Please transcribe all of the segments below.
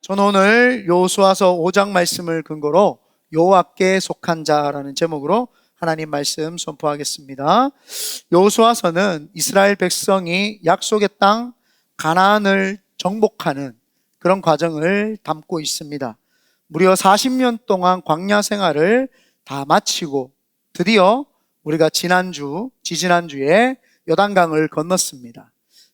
저는 오늘 여호수아서 5장 말씀을 근거로 여호와께 속한 자라는 제목으로 하나님 말씀 선포하겠습니다. 여호수아서는 이스라엘 백성이 약속의 땅 가나안을 정복하는 그런 과정을 담고 있습니다. 무려 40년 동안 광야 생활을 다 마치고 드디어 우리가 지지난주에 요단강을 건넜습니다.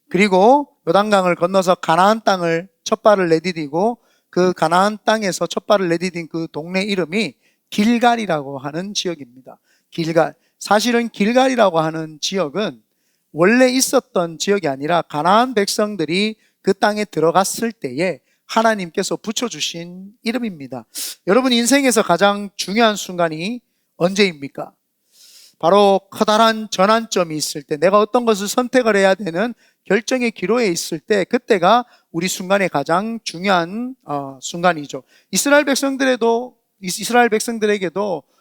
그리고 요단강을 건너서 가나안 땅을 첫 발을 내디디고 그 가나안 땅에서 첫 발을 내디딘 그 동네 이름이 길갈이라고 하는 지역입니다. 길갈. 사실은 길갈이라고 하는 지역은 원래 있었던 지역이 아니라 가나안 백성들이 그 땅에 들어갔을 때에 하나님께서 붙여주신 이름입니다. 여러분 인생에서 가장 중요한 순간이 언제입니까? 바로 커다란 전환점이 있을 때, 내가 어떤 것을 선택을 해야 되는 결정의 기로에 있을 때, 그때가 우리 순간의 가장 중요한 순간이죠. 이스라엘 백성들에게도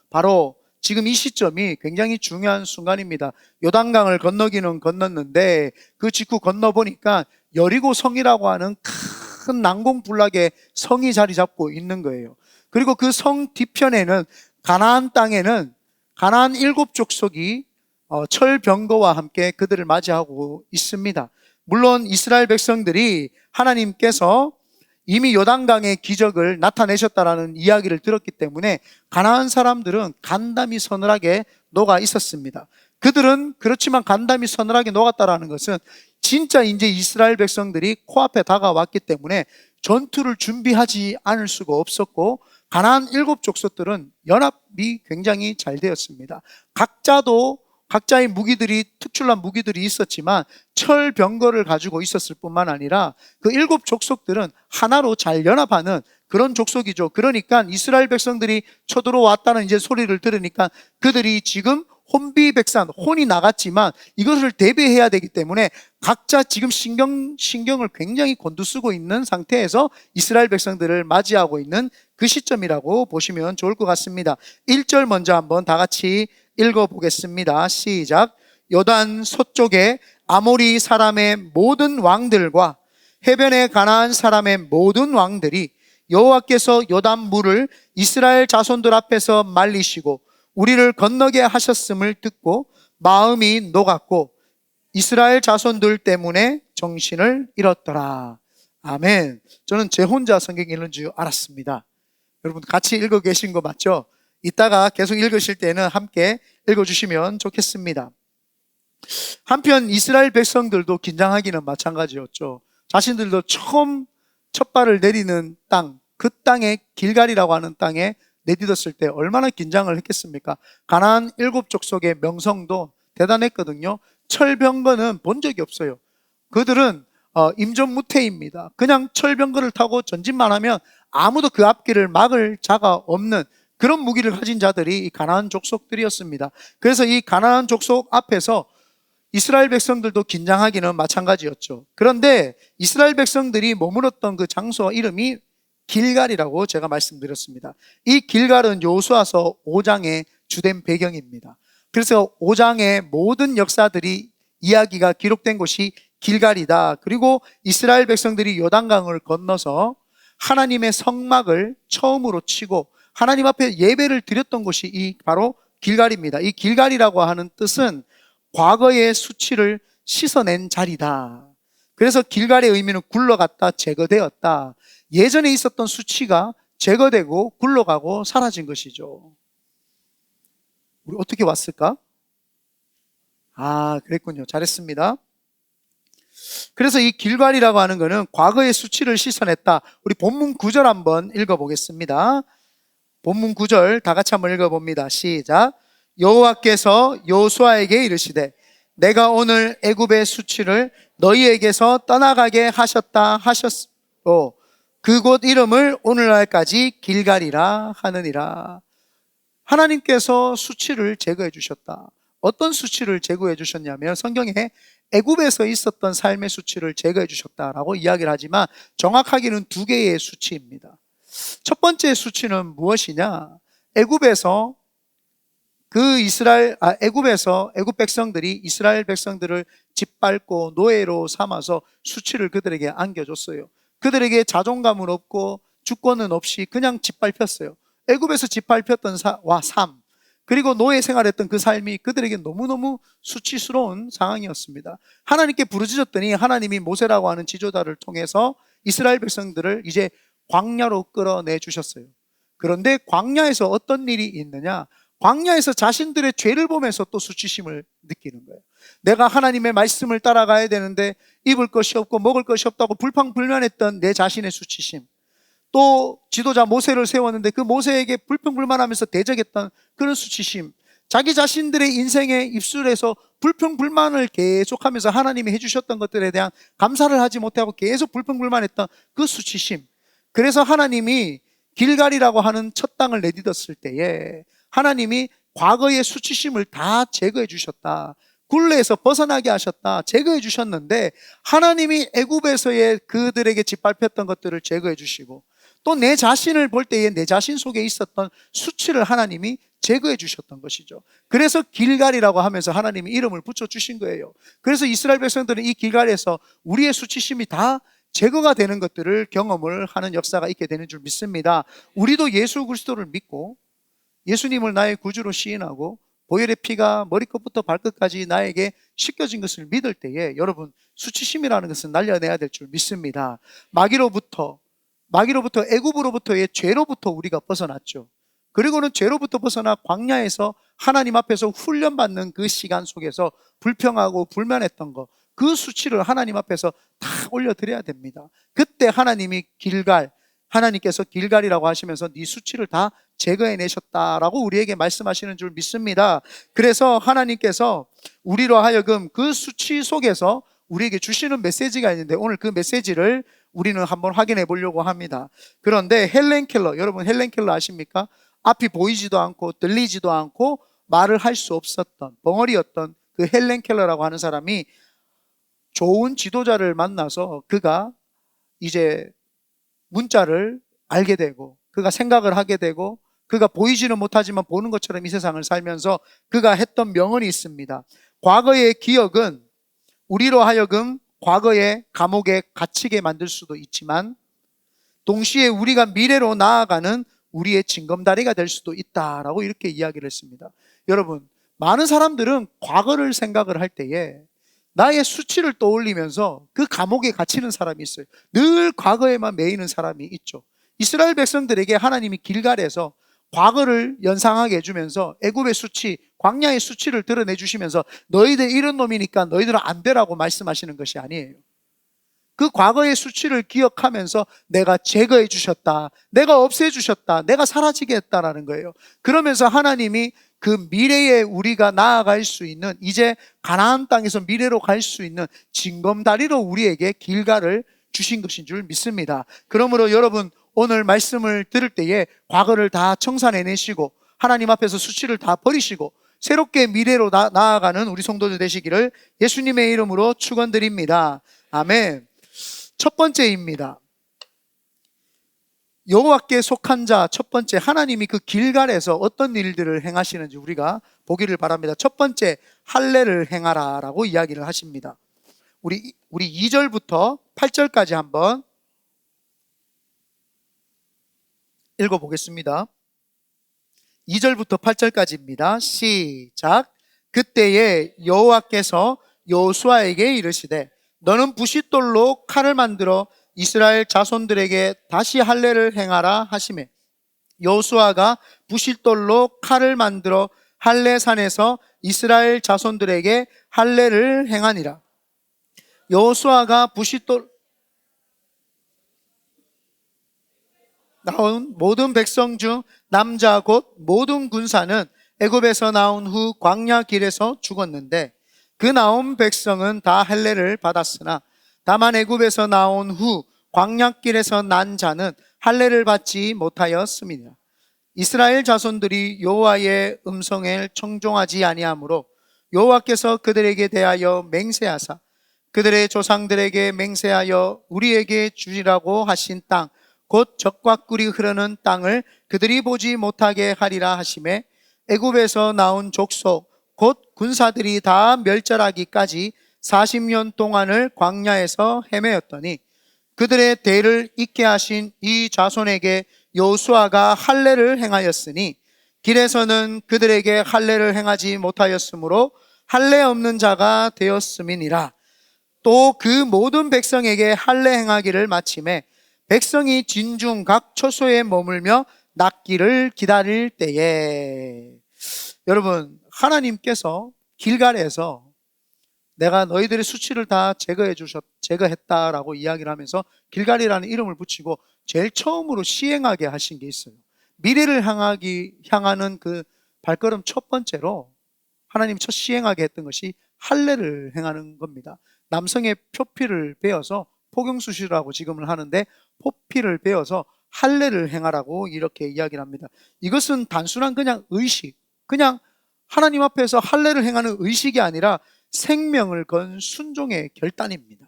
바로 지금 이 시점이 굉장히 중요한 순간입니다. 요단강을 건넜는데 그 직후 건너보니까 여리고 성이라고 하는 큰 난공불락의 성이 자리 잡고 있는 거예요. 그리고 그 성 뒤편에는 가나안 땅에는 가나안 7족속이 철병거와 함께 그들을 맞이하고 있습니다. 물론 이스라엘 백성들이 하나님께서 이미 요단강의 기적을 나타내셨다라는 이야기를 들었기 때문에 가나안 사람들은 간담이 서늘하게 녹아 있었습니다. 그들은 그렇지만 간담이 서늘하게 녹았다라는 것은 진짜 이제 이스라엘 백성들이 코앞에 다가왔기 때문에 전투를 준비하지 않을 수가 없었고, 가나안 7족속들은 연합이 굉장히 잘 되었습니다. 각자의 무기들이, 특출난 무기들이 있었지만 철병거를 가지고 있었을 뿐만 아니라 그 7족속들은 하나로 잘 연합하는 그런 족속이죠. 그러니까 이스라엘 백성들이 쳐들어왔다는 이제 소리를 들으니까 그들이 지금 혼비백산, 혼이 나갔지만 이것을 대비해야 되기 때문에 각자 지금 신경을 굉장히 곤두쓰고 있는 상태에서 이스라엘 백성들을 맞이하고 있는 그 시점이라고 보시면 좋을 것 같습니다. 1절 먼저 한번 다 같이 읽어보겠습니다. 시작. 요단 서쪽에 아모리 사람의 모든 왕들과 해변에 가나안 사람의 모든 왕들이 여호와께서 요단 물을 이스라엘 자손들 앞에서 말리시고 우리를 건너게 하셨음을 듣고 마음이 녹았고 이스라엘 자손들 때문에 정신을 잃었더라. 아멘. 저는 제 혼자 성경 읽는 줄 알았습니다. 여러분 같이 읽어 계신 거 맞죠? 이따가 계속 읽으실 때는 함께 읽어주시면 좋겠습니다. 한편 이스라엘 백성들도 긴장하기는 마찬가지였죠. 자신들도 처음 첫 발을 내리는 땅, 그 땅에 길갈이라고 하는 땅에 내딛었을 때 얼마나 긴장을 했겠습니까? 가나안 7족속의 명성도 대단했거든요. 철병거는 본 적이 없어요. 그들은 임전무태입니다. 그냥 철병거를 타고 전진만 하면 아무도 그 앞길을 막을 자가 없는 그런 무기를 가진 자들이 이 가나안 족속들이었습니다. 그래서 이 가나안 족속 앞에서 이스라엘 백성들도 긴장하기는 마찬가지였죠. 그런데 이스라엘 백성들이 머물렀던 그 장소 이름이 길갈이라고 제가 말씀드렸습니다. 이 길갈은 여호수아서 5장의 주된 배경입니다. 그래서 5장의 모든 역사들이 이야기가 기록된 곳이 길갈이다. 그리고 이스라엘 백성들이 요단강을 건너서 하나님의 성막을 처음으로 치고 하나님 앞에 예배를 드렸던 곳이 바로 길갈입니다. 이 길갈이라고 하는 뜻은 과거의 수치를 씻어낸 자리다. 그래서 길갈의 의미는 굴러갔다, 제거되었다. 예전에 있었던 수치가 제거되고 굴러가고 사라진 것이죠. 우리 어떻게 왔을까? 그랬군요. 잘했습니다. 그래서 이 길갈이라고 하는 것은 과거의 수치를 씻어냈다. 우리 본문 9절 한번 읽어보겠습니다. 본문 9절 다 같이 한번 읽어봅니다. 시작. 여호와께서 여호수아에게 이르시되 내가 오늘 애굽의 수치를 너희에게서 떠나가게 하셨다 하셨고 그곳 이름을 오늘날까지 길갈이라 하느니라. 하나님께서 수치를 제거해 주셨다. 어떤 수치를 제거해 주셨냐면 성경에 애굽에서 있었던 삶의 수치를 제거해 주셨다라고 이야기를 하지만 정확하게는 두 개의 수치입니다. 첫 번째 수치는 무엇이냐? 애굽에서 애굽 백성들이 이스라엘 백성들을 짓밟고 노예로 삼아서 수치를 그들에게 안겨줬어요. 그들에게 자존감은 없고 주권은 없이 그냥 짓밟혔어요. 애굽에서 짓밟혔던 삶, 그리고 노예 생활했던 그 삶이 그들에게 너무너무 수치스러운 상황이었습니다. 하나님께 부르짖었더니 하나님이 모세라고 하는 지도자를 통해서 이스라엘 백성들을 이제 광야로 끌어내 주셨어요. 그런데 광야에서 어떤 일이 있느냐? 광야에서 자신들의 죄를 보면서 또 수치심을 느끼는 거예요. 내가 하나님의 말씀을 따라가야 되는데 입을 것이 없고 먹을 것이 없다고 불평불만했던 내 자신의 수치심, 또 지도자 모세를 세웠는데 그 모세에게 불평불만하면서 대적했던 그런 수치심, 자기 자신들의 인생의 입술에서 불평불만을 계속하면서 하나님이 해주셨던 것들에 대한 감사를 하지 못하고 계속 불평불만했던 그 수치심. 그래서 하나님이 길갈이라고 하는 첫 땅을 내딛었을 때에 하나님이 과거의 수치심을 다 제거해 주셨다, 굴레에서 벗어나게 하셨다, 제거해 주셨는데, 하나님이 애굽에서의 그들에게 짓밟혔던 것들을 제거해 주시고 또 내 자신을 볼 때에 내 자신 속에 있었던 수치를 하나님이 제거해 주셨던 것이죠. 그래서 길갈이라고 하면서 하나님이 이름을 붙여주신 거예요. 그래서 이스라엘 백성들은 이 길갈에서 우리의 수치심이 다 제거가 되는 것들을 경험을 하는 역사가 있게 되는 줄 믿습니다. 우리도 예수 그리스도를 믿고 예수님을 나의 구주로 시인하고 보혈의 피가 머리끝부터 발끝까지 나에게 씻겨진 것을 믿을 때에 여러분, 수치심이라는 것은 날려내야 될 줄 믿습니다. 마귀로부터 애굽으로부터의 죄로부터 우리가 벗어났죠. 그리고는 죄로부터 벗어나 광야에서 하나님 앞에서 훈련받는 그 시간 속에서 불평하고 불만했던 것, 그 수치를 하나님 앞에서 다 올려드려야 됩니다. 그때 하나님께서 길갈이라고 하시면서 네 수치를 다 제거해내셨다라고 우리에게 말씀하시는 줄 믿습니다. 그래서 하나님께서 우리로 하여금 그 수치 속에서 우리에게 주시는 메시지가 있는데, 오늘 그 메시지를 우리는 한번 확인해 보려고 합니다. 그런데 헬렌 켈러, 여러분 헬렌 켈러 아십니까? 앞이 보이지도 않고 들리지도 않고 말을 할 수 없었던 벙어리였던 그 헬렌 켈러라고 하는 사람이 좋은 지도자를 만나서 그가 이제 문자를 알게 되고, 그가 생각을 하게 되고, 그가 보이지는 못하지만 보는 것처럼 이 세상을 살면서 그가 했던 명언이 있습니다. 과거의 기억은 우리로 하여금 과거의 감옥에 갇히게 만들 수도 있지만 동시에 우리가 미래로 나아가는 우리의 징검다리가 될 수도 있다라고 이렇게 이야기를 했습니다. 여러분, 많은 사람들은 과거를 생각을 할 때에 나의 수치를 떠올리면서 그 감옥에 갇히는 사람이 있어요. 늘 과거에만 매이는 사람이 있죠. 이스라엘 백성들에게 하나님이 길갈에서 과거를 연상하게 해주면서 애굽의 수치, 광야의 수치를 드러내 주시면서 너희들 이런 놈이니까 너희들은 안 되라고 말씀하시는 것이 아니에요. 그 과거의 수치를 기억하면서 내가 제거해 주셨다, 내가 없애 주셨다, 내가 사라지게 했다라는 거예요. 그러면서 하나님이 그 미래에 우리가 나아갈 수 있는, 이제 가나안 땅에서 미래로 갈 수 있는 징검다리로 우리에게 길갈을 주신 것인 줄 믿습니다. 그러므로 여러분, 오늘 말씀을 들을 때에 과거를 다 청산해내시고 하나님 앞에서 수치를 다 버리시고 새롭게 미래로 나아가는 우리 성도들 되시기를 예수님의 이름으로 축원드립니다. 아멘. 첫 번째입니다. 여호와께 속한 자, 첫 번째, 하나님이 그 길갈에서 어떤 일들을 행하시는지 우리가 보기를 바랍니다. 첫 번째, 할례를 행하라 라고 이야기를 하십니다. 우리 2절부터 8절까지 한번 읽어보겠습니다. 2절부터 8절까지입니다. 시작. 그때에 여호와께서 여호수아에게 이르시되 너는 부싯돌로 칼을 만들어 이스라엘 자손들에게 다시 할례를 행하라 하시매 여호수아가 부싯돌로 칼을 만들어 할례산에서 이스라엘 자손들에게 할례를 행하니라. 여호수아가 부싯돌 나온 모든 백성 중 남자 곧 모든 군사는 애굽에서 나온 후 광야 길에서 죽었는데 그 나온 백성은 다 할례를 받았으나 다만 애굽에서 나온 후 광야길에서 난 자는 할례를 받지 못하였습니다. 이스라엘 자손들이 여호와의 음성에 청종하지 아니하므로 여호와께서 그들에게 대하여 맹세하사 그들의 조상들에게 맹세하여 우리에게 주리라고 하신 땅 곧 젖과 꿀이 흐르는 땅을 그들이 보지 못하게 하리라 하시매 애굽에서 나온 족속 곧 군사들이 다 멸절하기까지 40년 동안을 광야에서 헤매었더니 그들의 대를 잇게 하신 이 자손에게 여호수아가 할례를 행하였으니 길에서는 그들에게 할례를 행하지 못하였으므로 할례 없는 자가 되었음이니라. 또 그 모든 백성에게 할례 행하기를 마침에 백성이 진중 각 처소에 머물며 낫기를 기다릴 때에. 여러분, 하나님께서 길갈에서 내가 너희들의 수치를 다 제거했다라고 이야기를 하면서 길갈이라는 이름을 붙이고 제일 처음으로 시행하게 하신 게 있어요. 미래를 향하는 그 발걸음 첫 번째로 하나님이 첫 시행하게 했던 것이 할례를 행하는 겁니다. 남성의 표피를 베어서 포경수시라고 지금은 하는데, 포피를 베어서 할례를 행하라고 이렇게 이야기를 합니다. 이것은 단순한 그냥 의식, 그냥 하나님 앞에서 할례를 행하는 의식이 아니라 생명을 건 순종의 결단입니다.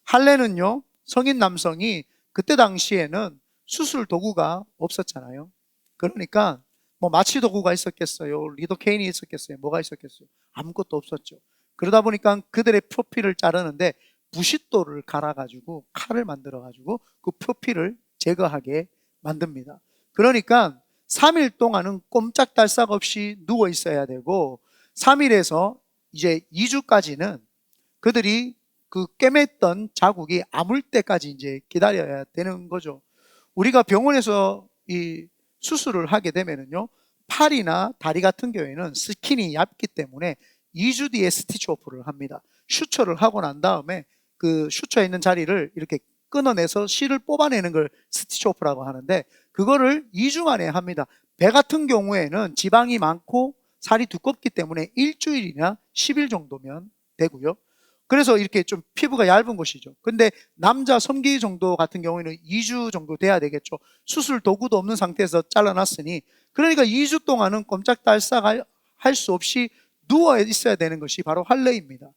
할례는요, 성인 남성이 그때 당시에는 수술 도구가 없었잖아요. 그러니까 뭐 마취 도구가 있었겠어요? 리도케인이 있었겠어요? 뭐가 있었겠어요? 아무것도 없었죠. 그러다 보니까 그들의 표피를 자르는데 부싯돌을 갈아가지고 칼을 만들어가지고 그 표피를 제거하게 만듭니다. 그러니까 3일 동안은 꼼짝달싹 없이 누워 있어야 되고 3일에서 이제 2주까지는 그들이 그 꿰맸던 자국이 아물 때까지 이제 기다려야 되는 거죠. 우리가 병원에서 이 수술을 하게 되면은요, 팔이나 다리 같은 경우에는 스킨이 얇기 때문에 2주 뒤에 스티치 오프를 합니다. 슈처를 하고 난 다음에 그 슈처에 있는 자리를 이렇게 끊어내서 실을 뽑아내는 걸 스티치 오프라고 하는데, 그거를 2주 만에 합니다. 배 같은 경우에는 지방이 많고 살이 두껍기 때문에 일주일이나 10일 정도면 되고요. 그래서 이렇게 좀 피부가 얇은 것이죠. 근데 남자 성기 정도 같은 경우에는 2주 정도 돼야 되겠죠. 수술 도구도 없는 상태에서 잘라놨으니, 그러니까 2주 동안은 꼼짝달싹 할 수 없이 누워 있어야 되는 것이 바로 할례입니다.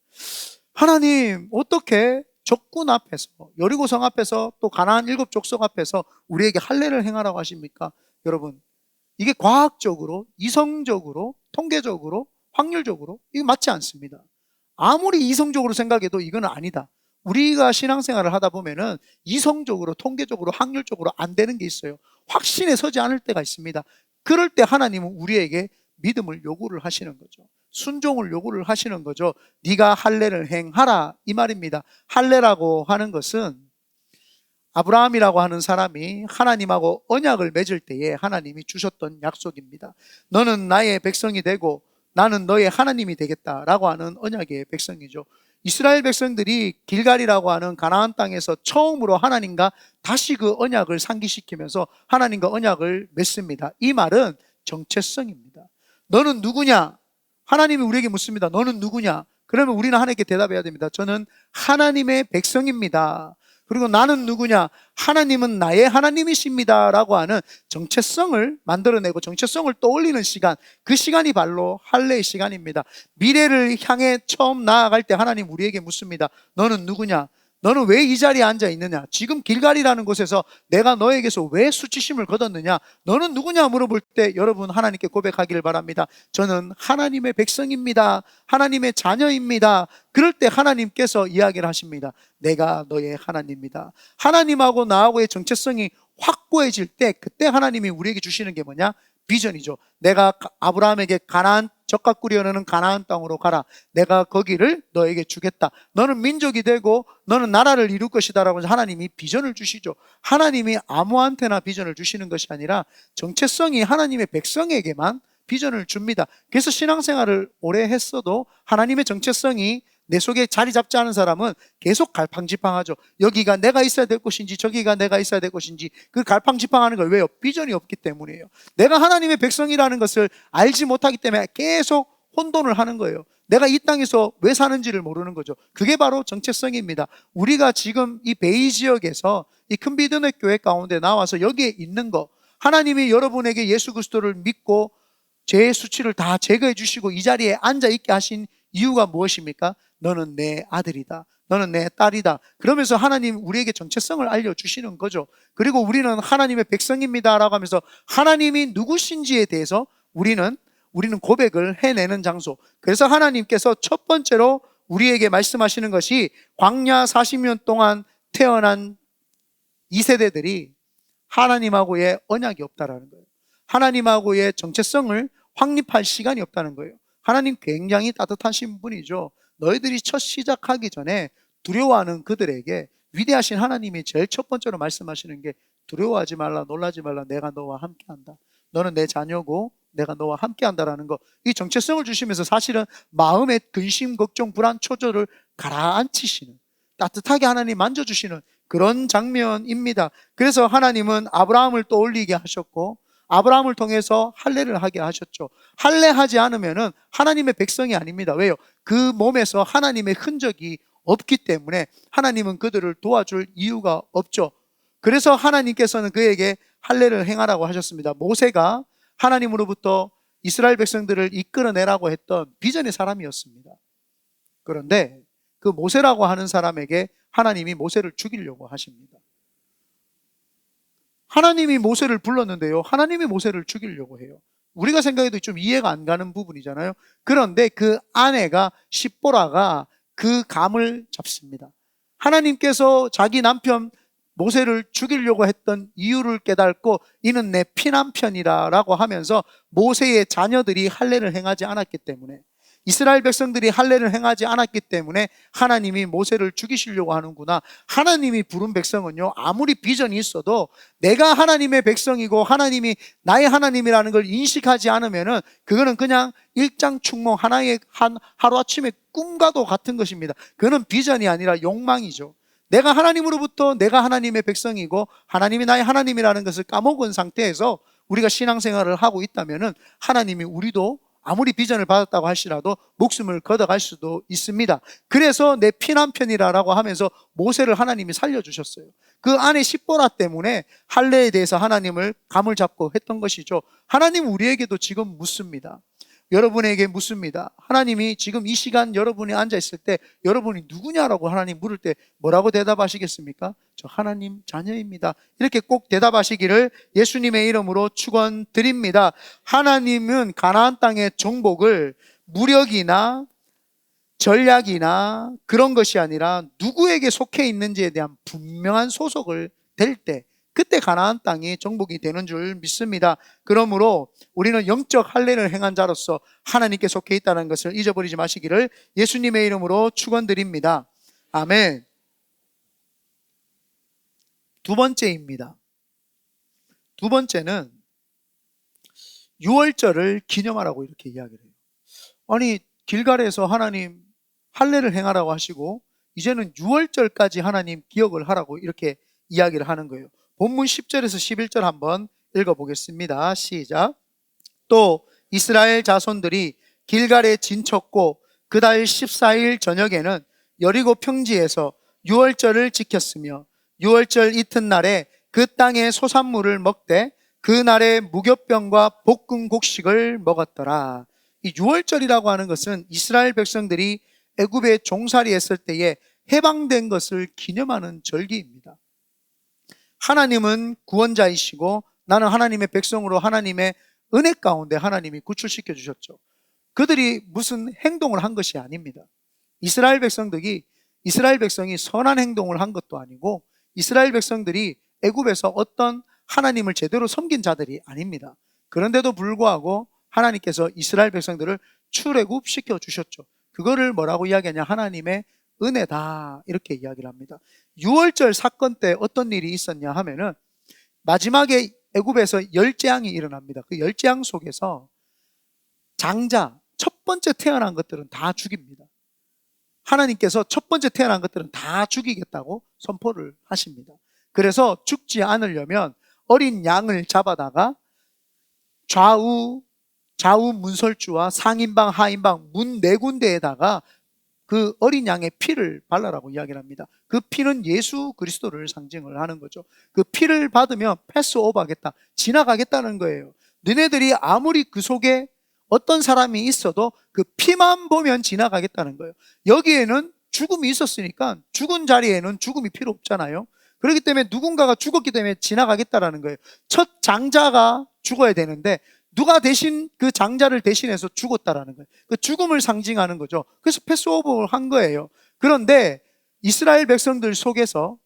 하나님, 어떻게 적군 앞에서, 여리고성 앞에서, 또 가나안 7족속 앞에서 우리에게 할례를 행하라고 하십니까? 여러분, 이게 과학적으로, 이성적으로, 통계적으로, 확률적으로 이게 맞지 않습니다. 아무리 이성적으로 생각해도 이건 아니다. 우리가 신앙생활을 하다 보면은 이성적으로, 통계적으로, 확률적으로 안 되는 게 있어요. 확신에 서지 않을 때가 있습니다. 그럴 때 하나님은 우리에게 믿음을 요구를 하시는 거죠. 순종을 요구를 하시는 거죠. 네가 할례를 행하라, 이 말입니다. 할례라고 하는 것은 아브라함이라고 하는 사람이 하나님하고 언약을 맺을 때에 하나님이 주셨던 약속입니다. 너는 나의 백성이 되고 나는 너의 하나님이 되겠다라고 하는 언약의 백성이죠. 이스라엘 백성들이 길갈이라고 하는 가나안 땅에서 처음으로 하나님과 다시 그 언약을 상기시키면서 하나님과 언약을 맺습니다. 이 말은 정체성입니다. 너는 누구냐? 하나님이 우리에게 묻습니다. 너는 누구냐? 그러면 우리는 하나님께 대답해야 됩니다. 저는 하나님의 백성입니다. 그리고 나는 누구냐? 하나님은 나의 하나님이십니다 라고 하는 정체성을 만들어내고 정체성을 떠올리는 시간, 그 시간이 바로 할례의 시간입니다. 미래를 향해 처음 나아갈 때 하나님 우리에게 묻습니다. 너는 누구냐? 너는 왜 이 자리에 앉아 있느냐? 지금 길갈이라는 곳에서 내가 너에게서 왜 수치심을 거뒀느냐? 너는 누구냐 물어볼 때 여러분 하나님께 고백하기를 바랍니다. 저는 하나님의 백성입니다. 하나님의 자녀입니다. 그럴 때 하나님께서 이야기를 하십니다. 내가 너의 하나님입니다. 하나님하고 나하고의 정체성이 확고해질 때 그때 하나님이 우리에게 주시는 게 뭐냐? 비전이죠. 내가 아브라함에게 가나안 젓가 꾸려내는 가나안 땅으로 가라. 내가 거기를 너에게 주겠다. 너는 민족이 되고 너는 나라를 이룰 것이다 라고 하나님이 비전을 주시죠. 하나님이 아무한테나 비전을 주시는 것이 아니라 정체성이 하나님의 백성에게만 비전을 줍니다. 그래서 신앙생활을 오래 했어도 하나님의 정체성이 내 속에 자리 잡지 않은 사람은 계속 갈팡지팡하죠. 여기가 내가 있어야 될 곳인지 저기가 내가 있어야 될 곳인지 그 갈팡지팡하는 걸 왜요? 비전이 없기 때문이에요. 내가 하나님의 백성이라는 것을 알지 못하기 때문에 계속 혼돈을 하는 거예요. 내가 이 땅에서 왜 사는지를 모르는 거죠. 그게 바로 정체성입니다. 우리가 지금 이 베이 지역에서 이 큰비드넷 교회 가운데 나와서 여기에 있는 거, 하나님이 여러분에게 예수 그리스도를 믿고 죄의 수치를 다 제거해 주시고 이 자리에 앉아 있게 하신 이유가 무엇입니까? 너는 내 아들이다. 너는 내 딸이다. 그러면서 하나님 우리에게 정체성을 알려주시는 거죠. 그리고 우리는 하나님의 백성입니다 라고 하면서 하나님이 누구신지에 대해서 우리는 고백을 해내는 장소. 그래서 하나님께서 첫 번째로 우리에게 말씀하시는 것이 광야 40년 동안 태어난 이 세대들이 하나님하고의 언약이 없다라는 거예요. 하나님하고의 정체성을 확립할 시간이 없다는 거예요. 하나님 굉장히 따뜻하신 분이죠. 너희들이 첫 시작하기 전에 두려워하는 그들에게 위대하신 하나님이 제일 첫 번째로 말씀하시는 게 두려워하지 말라, 놀라지 말라, 내가 너와 함께한다. 너는 내 자녀고 내가 너와 함께한다라는 거. 이 정체성을 주시면서 사실은 마음의 근심, 걱정, 불안, 초조를 가라앉히시는, 따뜻하게 하나님 만져주시는 그런 장면입니다. 그래서 하나님은 아브라함을 떠올리게 하셨고 아브라함을 통해서 할례를 하게 하셨죠. 할례하지 않으면은 하나님의 백성이 아닙니다. 왜요? 그 몸에서 하나님의 흔적이 없기 때문에 하나님은 그들을 도와줄 이유가 없죠. 그래서 하나님께서는 그에게 할례를 행하라고 하셨습니다. 모세가 하나님으로부터 이스라엘 백성들을 이끌어내라고 했던 비전의 사람이었습니다. 그런데 그 모세라고 하는 사람에게 하나님이 모세를 죽이려고 하십니다. 하나님이 모세를 불렀는데요, 하나님이 모세를 죽이려고 해요. 우리가 생각해도 좀 이해가 안 가는 부분이잖아요. 그런데 그 아내가 십보라가 그 감을 잡습니다. 하나님께서 자기 남편 모세를 죽이려고 했던 이유를 깨닫고 이는 내 피남편이라고 하면서 모세의 자녀들이 할례를 행하지 않았기 때문에, 이스라엘 백성들이 할례를 행하지 않았기 때문에 하나님이 모세를 죽이시려고 하는구나. 하나님이 부른 백성은요, 아무리 비전이 있어도 내가 하나님의 백성이고 하나님이 나의 하나님이라는 걸 인식하지 않으면은 그거는 그냥 일장춘몽, 하나의 하루아침의 꿈과도 같은 것입니다. 그거는 비전이 아니라 욕망이죠. 내가 하나님으로부터 내가 하나님의 백성이고 하나님이 나의 하나님이라는 것을 까먹은 상태에서 우리가 신앙생활을 하고 있다면은 하나님이 우리도 아무리 비전을 받았다고 할지라도 목숨을 걷어갈 수도 있습니다. 그래서 내 피남편이라고 하면서 모세를 하나님이 살려주셨어요. 그 아내 십보라 때문에 할례에 대해서 하나님을 감을 잡고 했던 것이죠. 하나님 우리에게도 지금 묻습니다. 여러분에게 묻습니다. 하나님이 지금 이 시간 여러분이 앉아있을 때 여러분이 누구냐라고 하나님 물을 때 뭐라고 대답하시겠습니까? 저 하나님 자녀입니다. 이렇게 꼭 대답하시기를 예수님의 이름으로 축원드립니다. 하나님은 가나안 땅의 정복을 무력이나 전략이나 그런 것이 아니라 누구에게 속해 있는지에 대한 분명한 소속을 댈 때, 그때 가나안 땅이 정복이 되는 줄 믿습니다. 그러므로 우리는 영적 할례를 행한 자로서 하나님께 속해 있다는 것을 잊어버리지 마시기를 예수님의 이름으로 축원드립니다. 아멘. 두 번째입니다. 두 번째는 유월절을 기념하라고 이렇게 이야기를 해요. 아니, 길갈에서 하나님 할례를 행하라고 하시고 이제는 유월절까지 하나님 기억을 하라고 이렇게 이야기를 하는 거예요. 본문 10절에서 11절 한번 읽어보겠습니다. 시작. 또 이스라엘 자손들이 길갈에 진쳤고 그 달 14일 저녁에는 여리고 평지에서 유월절을 지켰으며 유월절 이튿날에 그 땅의 소산물을 먹되 그 날에 무교병과 볶은 곡식을 먹었더라. 이 유월절이라고 하는 것은 이스라엘 백성들이 애굽에 종살이했을 때에 해방된 것을 기념하는 절기입니다. 하나님은 구원자이시고 나는 하나님의 백성으로 하나님의 은혜 가운데 하나님이 구출시켜 주셨죠. 그들이 무슨 행동을 한 것이 아닙니다. 이스라엘 백성이 선한 행동을 한 것도 아니고 이스라엘 백성들이 애굽에서 어떤 하나님을 제대로 섬긴 자들이 아닙니다. 그런데도 불구하고 하나님께서 이스라엘 백성들을 출애굽시켜 주셨죠. 그거를 뭐라고 이야기하냐? 하나님의 은혜다, 이렇게 이야기를 합니다. 유월절 사건 때 어떤 일이 있었냐 하면은 마지막에 애굽에서 열재앙이 일어납니다. 그 열재앙 속에서 장자, 첫 번째 태어난 것들은 다 죽입니다. 하나님께서 첫 번째 태어난 것들은 다 죽이겠다고 선포를 하십니다. 그래서 죽지 않으려면 어린 양을 잡아다가 좌우 문설주와 상인방, 하인방 문 4군데에다가 그 어린 양의 피를 발라라고 이야기를 합니다. 그 피는 예수 그리스도를 상징을 하는 거죠. 그 피를 받으면 패스오버 하겠다, 지나가겠다는 거예요. 너네들이 아무리 그 속에 어떤 사람이 있어도 그 피만 보면 지나가겠다는 거예요. 여기에는 죽음이 있었으니까 죽은 자리에는 죽음이 필요 없잖아요. 그렇기 때문에 누군가가 죽었기 때문에 지나가겠다라는 거예요. 첫 장자가 죽어야 되는데 누가 대신 그 장자를 대신해서 죽었다라는 거예요. 그 죽음을 상징하는 거죠. 그래서 패스오버를 한 거예요. 그런데 이스라엘 백성들 속에서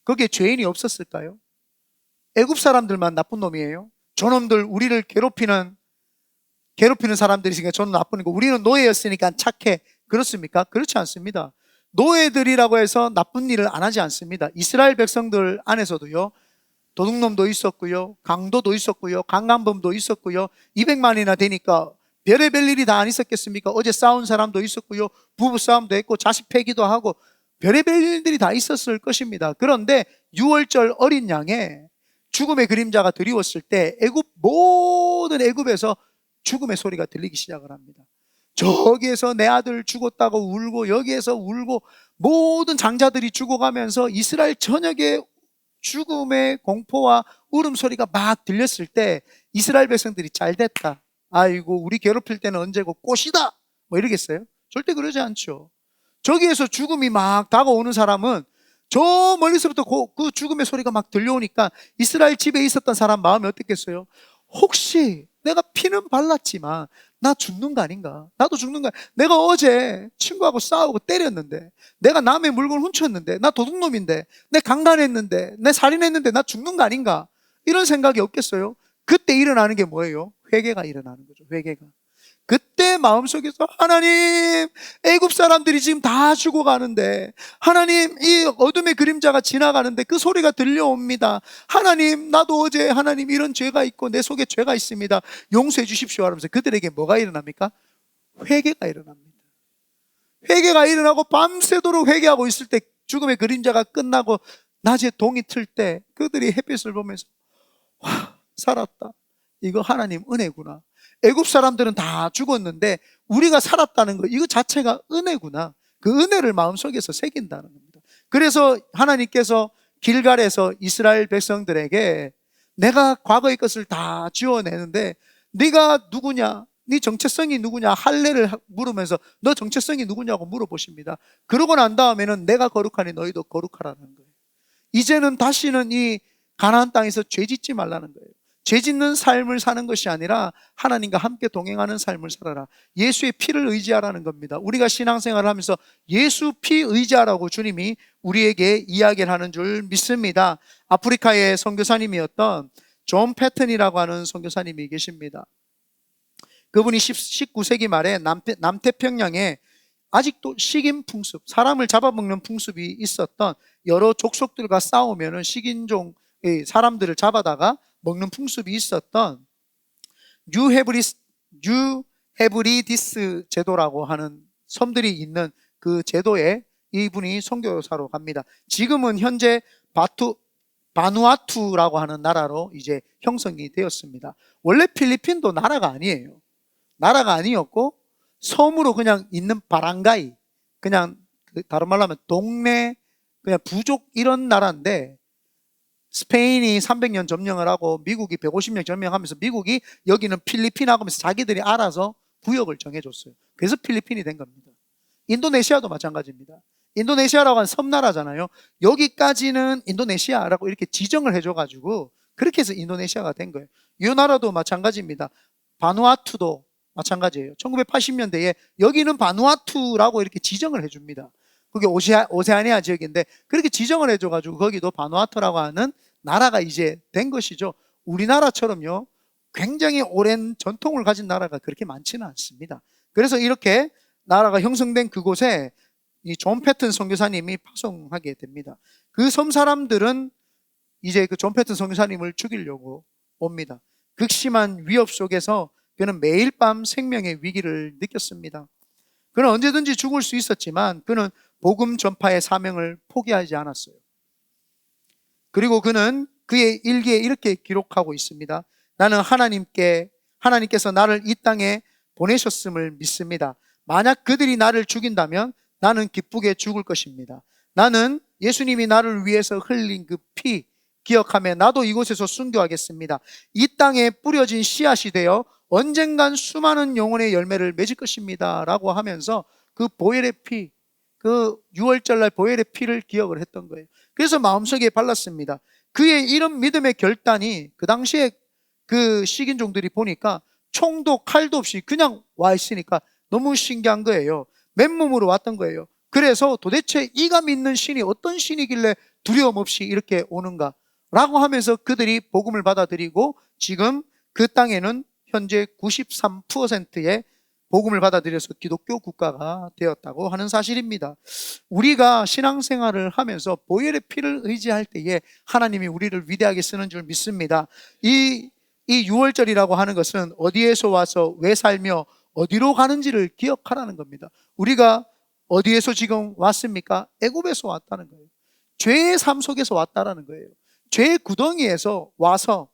거기에 죄인이 없었을까요? 애굽 사람들만 나쁜 놈이에요? 저놈들 우리를 괴롭히는 사람들이니까 저는 나쁜 거고 우리는 노예였으니까 착해. 그렇습니까? 그렇지 않습니다. 노예들이라고 해서 나쁜 일을 안 하지 않습니다. 이스라엘 백성들 안에서도요, 도둑놈도 있었고요, 강도도 있었고요, 강간범도 있었고요, 200만이나 되니까 별의별 일이 다 안 있었겠습니까? 어제 싸운 사람도 있었고요, 부부싸움도 했고, 자식 패기도 하고, 별의별 일들이 다 있었을 것입니다. 그런데 6월절 어린 양에 죽음의 그림자가 드리웠을 때 모든 애굽에서 죽음의 소리가 들리기 시작을 합니다. 저기에서 내 아들 죽었다고 울고, 여기에서 울고, 모든 장자들이 죽어가면서 이스라엘 전역에 죽음의 공포와 울음소리가 막 들렸을 때 이스라엘 백성들이 잘 됐다, 아이고 우리 괴롭힐 때는 언제고 꽃이다, 뭐 이러겠어요? 절대 그러지 않죠. 저기에서 죽음이 막 다가오는 사람은 저 멀리서부터 그 죽음의 소리가 막 들려오니까 이스라엘 집에 있었던 사람 마음이 어땠겠어요? 혹시 내가 피는 발랐지만 나 죽는 거 아닌가? 나도 죽는 거, 내가 어제 친구하고 싸우고 때렸는데, 내가 남의 물건 훔쳤는데, 나 도둑놈인데, 내 강간했는데, 내 살인했는데 나 죽는 거 아닌가? 이런 생각이 없겠어요? 그때 일어나는 게 뭐예요? 회개가 일어나는 거죠. 회개가. 그때 마음속에서 하나님, 애굽 사람들이 지금 다 죽어가는데, 하나님, 이 어둠의 그림자가 지나가는데 그 소리가 들려옵니다. 하나님, 나도 어제 하나님 이런 죄가 있고 내 속에 죄가 있습니다, 용서해 주십시오 하면서 그들에게 뭐가 일어납니까? 회개가 일어납니다. 회개가 일어나고 밤새도록 회개하고 있을 때 죽음의 그림자가 끝나고 낮에 동이 틀 때 그들이 햇빛을 보면서 와, 살았다, 이거 하나님 은혜구나. 애굽 사람들은 다 죽었는데 우리가 살았다는 거, 이거 자체가 은혜구나. 그 은혜를 마음속에서 새긴다는 겁니다. 그래서 하나님께서 길갈에서 이스라엘 백성들에게 내가 과거의 것을 다 지워내는데 네가 누구냐, 네 정체성이 누구냐 할례를 물으면서 너 정체성이 누구냐고 물어보십니다. 그러고 난 다음에는 내가 거룩하니 너희도 거룩하라는 거예요. 이제는 다시는 이 가나안 땅에서 죄 짓지 말라는 거예요. 죄 짓는 삶을 사는 것이 아니라 하나님과 함께 동행하는 삶을 살아라. 예수의 피를 의지하라는 겁니다. 우리가 신앙생활을 하면서 예수 피 의지하라고 주님이 우리에게 이야기를 하는 줄 믿습니다. 아프리카의 선교사님이었던 존 패튼이라고 하는 선교사님이 계십니다. 그분이 19세기 말에 남태평양에 아직도 식인 풍습, 사람을 잡아먹는 풍습이 있었던, 여러 족속들과 싸우면 식인종 사람들을 잡아다가 먹는 풍습이 있었던 뉴헤브리디스 제도라고 하는 섬들이 있는 그 제도에 이분이 선교사로 갑니다. 지금은 현재 바누아투라고 하는 나라로 이제 형성이 되었습니다. 원래 필리핀도 나라가 아니에요. 나라가 아니었고 섬으로 그냥 있는 바랑가이, 그냥 다른 말로 하면 동네, 그냥 부족 이런 나라인데, 스페인이 300년 점령을 하고 미국이 150년 점령하면서 미국이 여기는 필리핀하고 하면서 자기들이 알아서 구역을 정해줬어요. 그래서 필리핀이 된 겁니다. 인도네시아도 마찬가지입니다. 인도네시아라고 하는 섬나라잖아요. 여기까지는 인도네시아라고 이렇게 지정을 해줘가지고 그렇게 해서 인도네시아가 된 거예요. 이 나라도 마찬가지입니다. 바누아투도 마찬가지예요. 1980년대에 여기는 바누아투라고 이렇게 지정을 해줍니다. 그게 오세아니아 지역인데 그렇게 지정을 해줘가지고 거기도 바누아투라고 하는 나라가 이제 된 것이죠. 우리나라처럼요, 굉장히 오랜 전통을 가진 나라가 그렇게 많지는 않습니다. 그래서 이렇게 나라가 형성된 그곳에 이 존 패튼 선교사님이 파송하게 됩니다. 그 섬 사람들은 이제 그 존 패튼 선교사님을 죽이려고 옵니다. 극심한 위협 속에서 그는 매일 밤 생명의 위기를 느꼈습니다. 그는 언제든지 죽을 수 있었지만 그는 복음 전파의 사명을 포기하지 않았어요. 그리고 그는 그의 일기에 이렇게 기록하고 있습니다. 나는 하나님께서 나를 이 땅에 보내셨음을 믿습니다. 만약 그들이 나를 죽인다면 나는 기쁘게 죽을 것입니다. 나는 예수님이 나를 위해서 흘린 그 피 기억하며 나도 이곳에서 순교하겠습니다. 이 땅에 뿌려진 씨앗이 되어 언젠간 수많은 영혼의 열매를 맺을 것입니다 라고 하면서 그 보혈의 피, 그 6월절날 보혈의 피를 기억을 했던 거예요. 그래서 마음속에 발랐습니다. 그의 이런 믿음의 결단이 그 당시에 그 식인종들이 보니까 총도 칼도 없이 그냥 와 있으니까 너무 신기한 거예요. 맨몸으로 왔던 거예요. 그래서 도대체 이가 믿는 신이 어떤 신이길래 두려움 없이 이렇게 오는가? 라고 하면서 그들이 복음을 받아들이고 지금 그 땅에는 현재 93%의 복음을 받아들여서 기독교 국가가 되었다고 하는 사실입니다. 우리가 신앙생활을 하면서 보혈의 피를 의지할 때에 하나님이 우리를 위대하게 쓰는 줄 믿습니다. 이 6월절이라고 하는 것은 어디에서 와서 왜 살며 어디로 가는지를 기억하라는 겁니다. 우리가 어디에서 지금 왔습니까? 애굽에서 왔다는 거예요. 죄의 삶 속에서 왔다라는 거예요. 죄의 구덩이에서 와서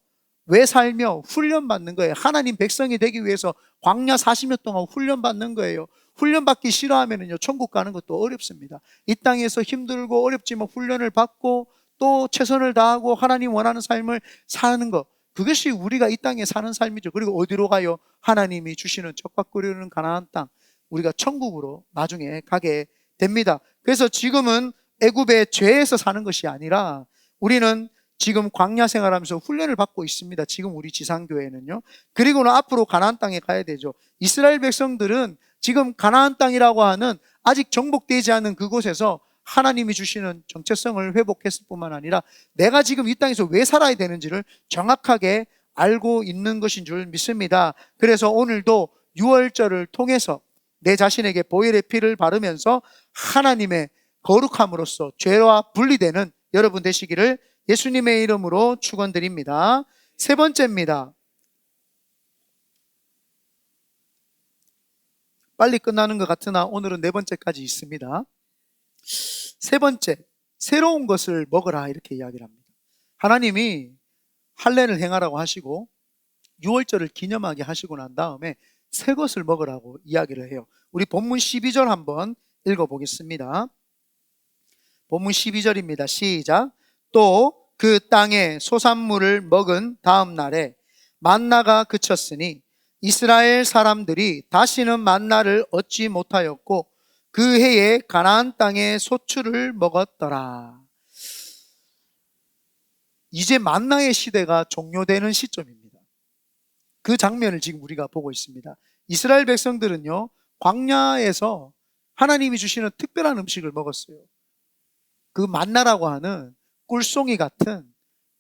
왜 살며 훈련받는 거예요. 하나님 백성이 되기 위해서 광야 40년 동안 훈련받는 거예요. 훈련받기 싫어하면요 천국 가는 것도 어렵습니다. 이 땅에서 힘들고 어렵지만 훈련을 받고 또 최선을 다하고 하나님 원하는 삶을 사는 것, 그것이 우리가 이 땅에 사는 삶이죠. 그리고 어디로 가요? 하나님이 주시는 젖밥거리는 가나안 땅, 우리가 천국으로 나중에 가게 됩니다. 그래서 지금은 애굽의 죄에서 사는 것이 아니라 우리는 지금 광야 생활하면서 훈련을 받고 있습니다. 지금 우리 지상교회는요. 그리고는 앞으로 가나안 땅에 가야 되죠. 이스라엘 백성들은 지금 가나안 땅이라고 하는 아직 정복되지 않은 그곳에서 하나님이 주시는 정체성을 회복했을 뿐만 아니라 내가 지금 이 땅에서 왜 살아야 되는지를 정확하게 알고 있는 것인 줄 믿습니다. 그래서 오늘도 6월절을 통해서 내 자신에게 보혈의 피를 바르면서 하나님의 거룩함으로써 죄와 분리되는 여러분 되시기를 예수님의 이름으로 축원드립니다. 세 번째입니다. 빨리 끝나는 것 같으나 오늘은 네 번째까지 있습니다. 세 번째, 새로운 것을 먹으라 이렇게 이야기를 합니다. 하나님이 할례를 행하라고 하시고 6월절을 기념하게 하시고 난 다음에 새 것을 먹으라고 이야기를 해요. 우리 본문 12절 한번 읽어보겠습니다. 본문 12절입니다. 시작. 또 그 땅에 소산물을 먹은 다음 날에 만나가 그쳤으니 이스라엘 사람들이 다시는 만나를 얻지 못하였고 그 해에 가나안 땅에 소출을 먹었더라. 이제 만나의 시대가 종료되는 시점입니다. 그 장면을 지금 우리가 보고 있습니다. 이스라엘 백성들은요, 광야에서 하나님이 주시는 특별한 음식을 먹었어요. 그 만나라고 하는 꿀송이 같은,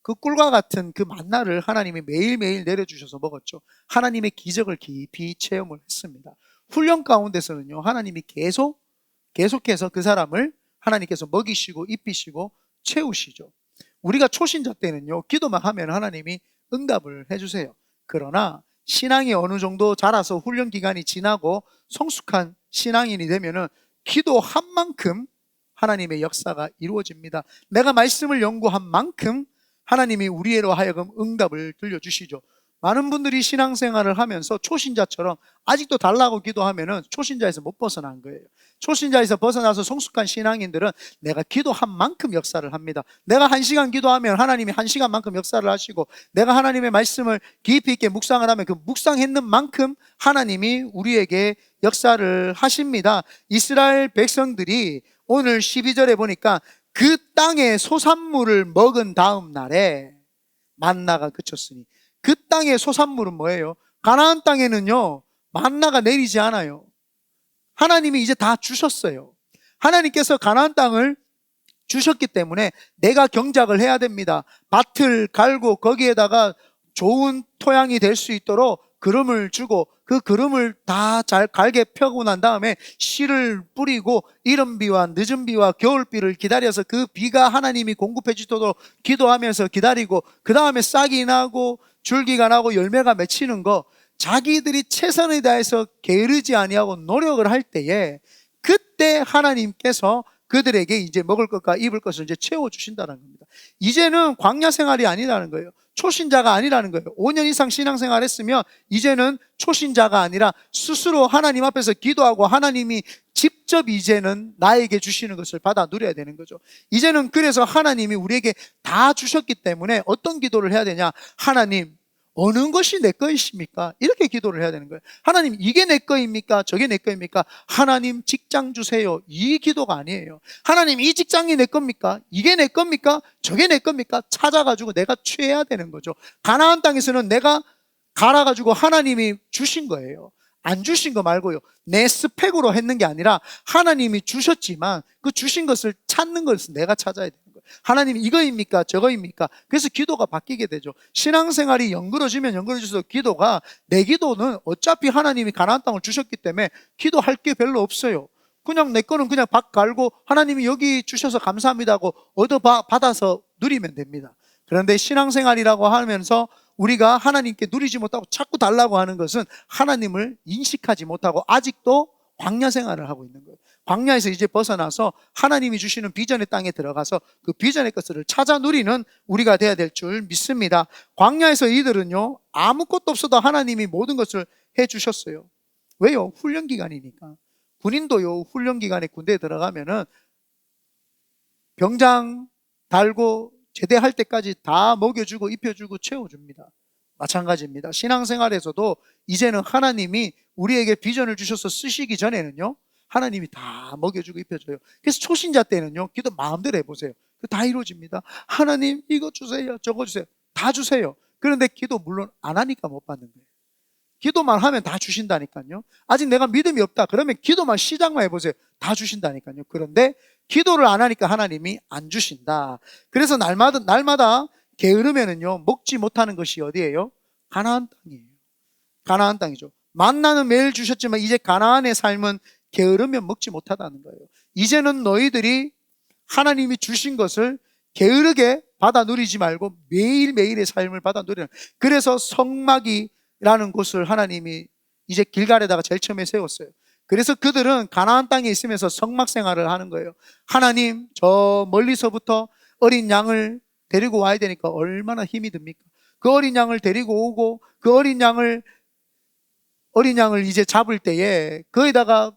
그 꿀과 같은 그 만나를 하나님이 매일매일 내려주셔서 먹었죠. 하나님의 기적을 깊이 체험을 했습니다. 훈련 가운데서는요, 하나님이 계속해서 그 사람을 하나님께서 먹이시고 입히시고 채우시죠. 우리가 초신자 때는요, 기도만 하면 하나님이 응답을 해주세요. 그러나 신앙이 어느 정도 자라서 훈련 기간이 지나고 성숙한 신앙인이 되면은 기도한 만큼 하나님의 역사가 이루어집니다. 내가 말씀을 연구한 만큼 하나님이 우리로 하여금 응답을 들려주시죠. 많은 분들이 신앙생활을 하면서 초신자처럼 아직도 달라고 기도하면은 초신자에서 못 벗어난 거예요. 초신자에서 벗어나서 성숙한 신앙인들은 내가 기도한 만큼 역사를 합니다. 내가 1시간 기도하면 하나님이 1시간만큼 역사를 하시고, 내가 하나님의 말씀을 깊이 있게 묵상을 하면 그 묵상했는 만큼 하나님이 우리에게 역사를 하십니다. 이스라엘 백성들이 오늘 12절에 보니까 그 땅의 소산물을 먹은 다음 날에 만나가 그쳤으니, 그 땅의 소산물은 뭐예요? 가나안 땅에는요, 만나가 내리지 않아요. 하나님이 이제 다 주셨어요. 하나님께서 가나안 땅을 주셨기 때문에 내가 경작을 해야 됩니다. 밭을 갈고 거기에다가 좋은 토양이 될 수 있도록 그름을 주고 그 그름을 다 잘 갈게 펴고 난 다음에 씨를 뿌리고 이른 비와 늦은 비와 겨울비를 기다려서 그 비가 하나님이 공급해 주도록 기도하면서 기다리고, 그 다음에 싹이 나고 줄기가 나고 열매가 맺히는 거, 자기들이 최선을 다해서 게으르지 아니하고 노력을 할 때에 그때 하나님께서 그들에게 이제 먹을 것과 입을 것을 이제 채워주신다는 겁니다. 이제는 광야 생활이 아니라는 거예요. 초신자가 아니라는 거예요. 5년 이상 신앙생활 했으면 이제는 초신자가 아니라 스스로 하나님 앞에서 기도하고 하나님이 직접 이제는 나에게 주시는 것을 받아 누려야 되는 거죠. 이제는 그래서 하나님이 우리에게 다 주셨기 때문에 어떤 기도를 해야 되냐? 하나님, 어느 것이 내 것이십니까? 이렇게 기도를 해야 되는 거예요. 하나님, 이게 내 거입니까? 저게 내 거입니까? 하나님, 직장 주세요. 이 기도가 아니에요. 하나님, 이 직장이 내 겁니까? 이게 내 겁니까? 저게 내 겁니까? 찾아가지고 내가 취해야 되는 거죠. 가나안 땅에서는 내가 갈아가지고 하나님이 주신 거예요. 안 주신 거 말고요, 내 스펙으로 했는 게 아니라 하나님이 주셨지만 그 주신 것을 찾는 것을 내가 찾아야 되는 거예요. 하나님 이거입니까? 저거입니까? 그래서 기도가 바뀌게 되죠. 신앙생활이 연그러지면 연그러질수록 기도가, 내 기도는 어차피 하나님이 가나안 땅을 주셨기 때문에 기도할 게 별로 없어요. 그냥 내 거는 그냥 박 갈고 하나님이 여기 주셔서 감사합니다 하고 받아서 누리면 됩니다. 그런데 신앙생활이라고 하면서 우리가 하나님께 누리지 못하고 자꾸 달라고 하는 것은 하나님을 인식하지 못하고 아직도 광야 생활을 하고 있는 거예요. 광야에서 이제 벗어나서 하나님이 주시는 비전의 땅에 들어가서 그 비전의 것을 찾아 누리는 우리가 돼야 될 줄 믿습니다. 광야에서 이들은요, 아무것도 없어도 하나님이 모든 것을 해주셨어요. 왜요? 훈련기간이니까. 군인도요, 훈련기간에 군대에 들어가면은 병장 달고 제대할 때까지 다 먹여주고 입혀주고 채워줍니다. 마찬가지입니다. 신앙생활에서도 이제는 하나님이 우리에게 비전을 주셔서 쓰시기 전에는요, 하나님이 다 먹여주고 입혀줘요. 그래서 초신자 때는요, 기도 마음대로 해보세요. 다 이루어집니다. 하나님 이거 주세요, 저거 주세요. 다 주세요. 그런데 기도 물론 안 하니까 못 받는 거예요. 기도만 하면 다 주신다니까요. 아직 내가 믿음이 없다 그러면 기도만 시작만 해보세요. 다 주신다니까요. 그런데 기도를 안 하니까 하나님이 안 주신다. 그래서 날마다 게으르면은요, 먹지 못하는 것이 어디예요? 가나안 땅이에요. 가나안 땅이죠. 만나는 매일 주셨지만 이제 가나안의 삶은 게으르면 먹지 못하다는 거예요. 이제는 너희들이 하나님이 주신 것을 게으르게 받아 누리지 말고 매일매일의 삶을 받아 누리는, 그래서 성막이라는 곳을 하나님이 이제 길갈에다가 제일 처음에 세웠어요. 그래서 그들은 가나안 땅에 있으면서 성막 생활을 하는 거예요. 하나님, 저 멀리서부터 어린 양을 데리고 와야 되니까 얼마나 힘이 듭니까? 그 어린 양을 데리고 오고 그 어린 양을 이제 잡을 때에 거기다가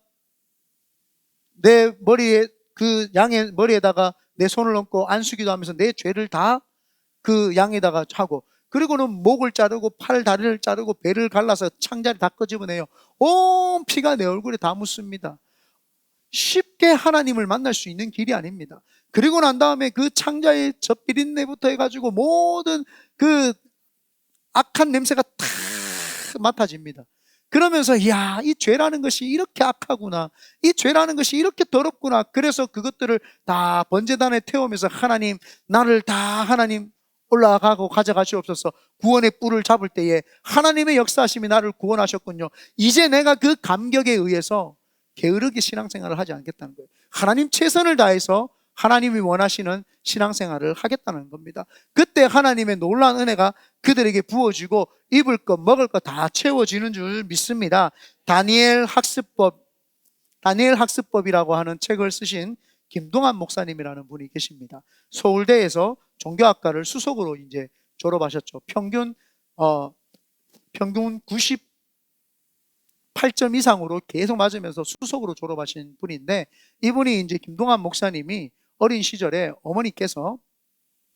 내 머리에, 그 양의 머리에다가 내 손을 얹고 안수기도 하면서 내 죄를 다 그 양에다가 하고, 그리고는 목을 자르고 팔 다리를 자르고 배를 갈라서 창자를 다 끄집어내요. 온 피가 내 얼굴에 다 묻습니다. 쉽게 하나님을 만날 수 있는 길이 아닙니다. 그리고 난 다음에 그 창자의 저 비린내부터 해가지고 모든 그 악한 냄새가 다 맡아집니다. 그러면서 야, 이 죄라는 것이 이렇게 악하구나, 이 죄라는 것이 이렇게 더럽구나. 그래서 그것들을 다 번제단에 태우면서 하나님, 나를 다 하나님 올라가고 가져가시옵소서. 구원의 뿔을 잡을 때에 하나님의 역사하심이 나를 구원하셨군요. 이제 내가 그 감격에 의해서 게으르게 신앙생활을 하지 않겠다는 거예요. 하나님 최선을 다해서 하나님이 원하시는 신앙생활을 하겠다는 겁니다. 그때 하나님의 놀라운 은혜가 그들에게 부어지고 입을 것 먹을 것 다 채워지는 줄 믿습니다. 다니엘 학습법이라고 하는 책을 쓰신 김동환 목사님이라는 분이 계십니다. 서울대에서 종교학과를 수석으로 이제 졸업하셨죠. 평균 98점 이상으로 계속 맞으면서 수석으로 졸업하신 분인데, 이분이 이제 김동환 목사님이 어린 시절에 어머니께서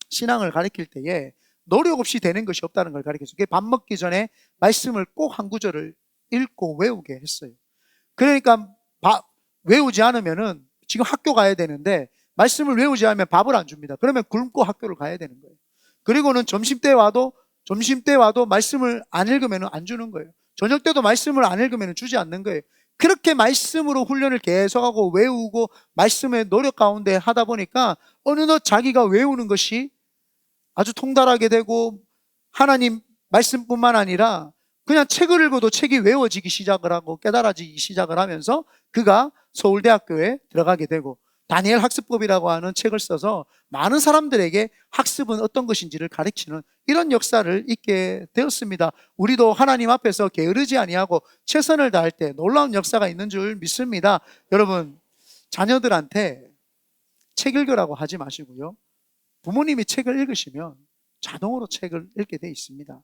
신앙을 가르칠 때에 노력 없이 되는 것이 없다는 걸 가르쳤어요. 밥 먹기 전에 말씀을 꼭 한 구절을 읽고 외우게 했어요. 그러니까 외우지 않으면은, 지금 학교 가야 되는데 말씀을 외우지 않으면 밥을 안 줍니다. 그러면 굶고 학교를 가야 되는 거예요. 그리고는 점심 때 와도 말씀을 안 읽으면 안 주는 거예요. 저녁 때도 말씀을 안 읽으면 주지 않는 거예요. 그렇게 말씀으로 훈련을 계속하고 외우고 말씀의 노력 가운데 하다 보니까 어느덧 자기가 외우는 것이 아주 통달하게 되고, 하나님 말씀뿐만 아니라 그냥 책을 읽어도 책이 외워지기 시작을 하고 깨달아지기 시작을 하면서 그가 서울대학교에 들어가게 되고, 다니엘 학습법이라고 하는 책을 써서 많은 사람들에게 학습은 어떤 것인지를 가르치는 이런 역사를 있게 되었습니다. 우리도 하나님 앞에서 게으르지 아니하고 최선을 다할 때 놀라운 역사가 있는 줄 믿습니다. 여러분, 자녀들한테 책 읽으라고 하지 마시고요, 부모님이 책을 읽으시면 자동으로 책을 읽게 돼 있습니다.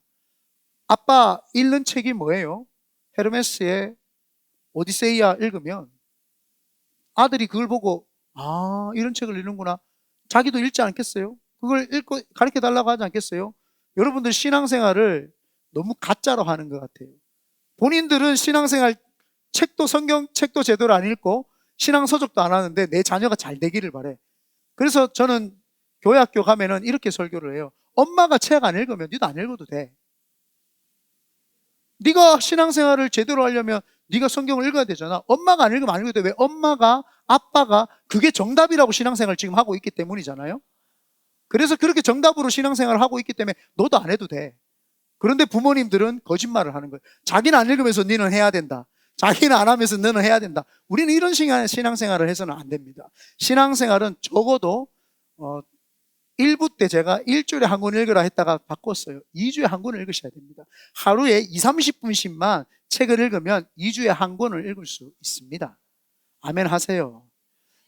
아빠 읽는 책이 뭐예요? 헤르메스의 오디세이아 읽으면 아들이 그걸 보고 아, 이런 책을 읽는구나, 자기도 읽지 않겠어요? 그걸 읽고 가르쳐 달라고 하지 않겠어요? 여러분들 신앙생활을 너무 가짜로 하는 것 같아요. 본인들은 신앙생활 책도, 성경책도 제대로 안 읽고 신앙서적도 안 하는데 내 자녀가 잘 되기를 바래. 그래서 저는 교회 학교 가면은 이렇게 설교를 해요. 엄마가 책 안 읽으면 니도 안 읽어도 돼. 네가 신앙생활을 제대로 하려면 네가 성경을 읽어야 되잖아. 엄마가 안 읽으면 안 읽어도 돼. 왜? 엄마가, 아빠가 그게 정답이라고 신앙생활을 지금 하고 있기 때문이잖아요. 그래서 그렇게 정답으로 신앙생활을 하고 있기 때문에 너도 안 해도 돼. 그런데 부모님들은 거짓말을 하는 거예요. 자기는 안 읽으면서 너는 해야 된다. 자기는 안 하면서 너는 해야 된다. 우리는 이런 신앙생활을 해서는 안 됩니다. 신앙생활은 적어도 1부 때 제가 일주일에 한 권 읽으라 했다가 바꿨어요. 2주에 한 권을 읽으셔야 됩니다. 하루에 2, 30분씩만 책을 읽으면 2주에 한 권을 읽을 수 있습니다. 아멘 하세요.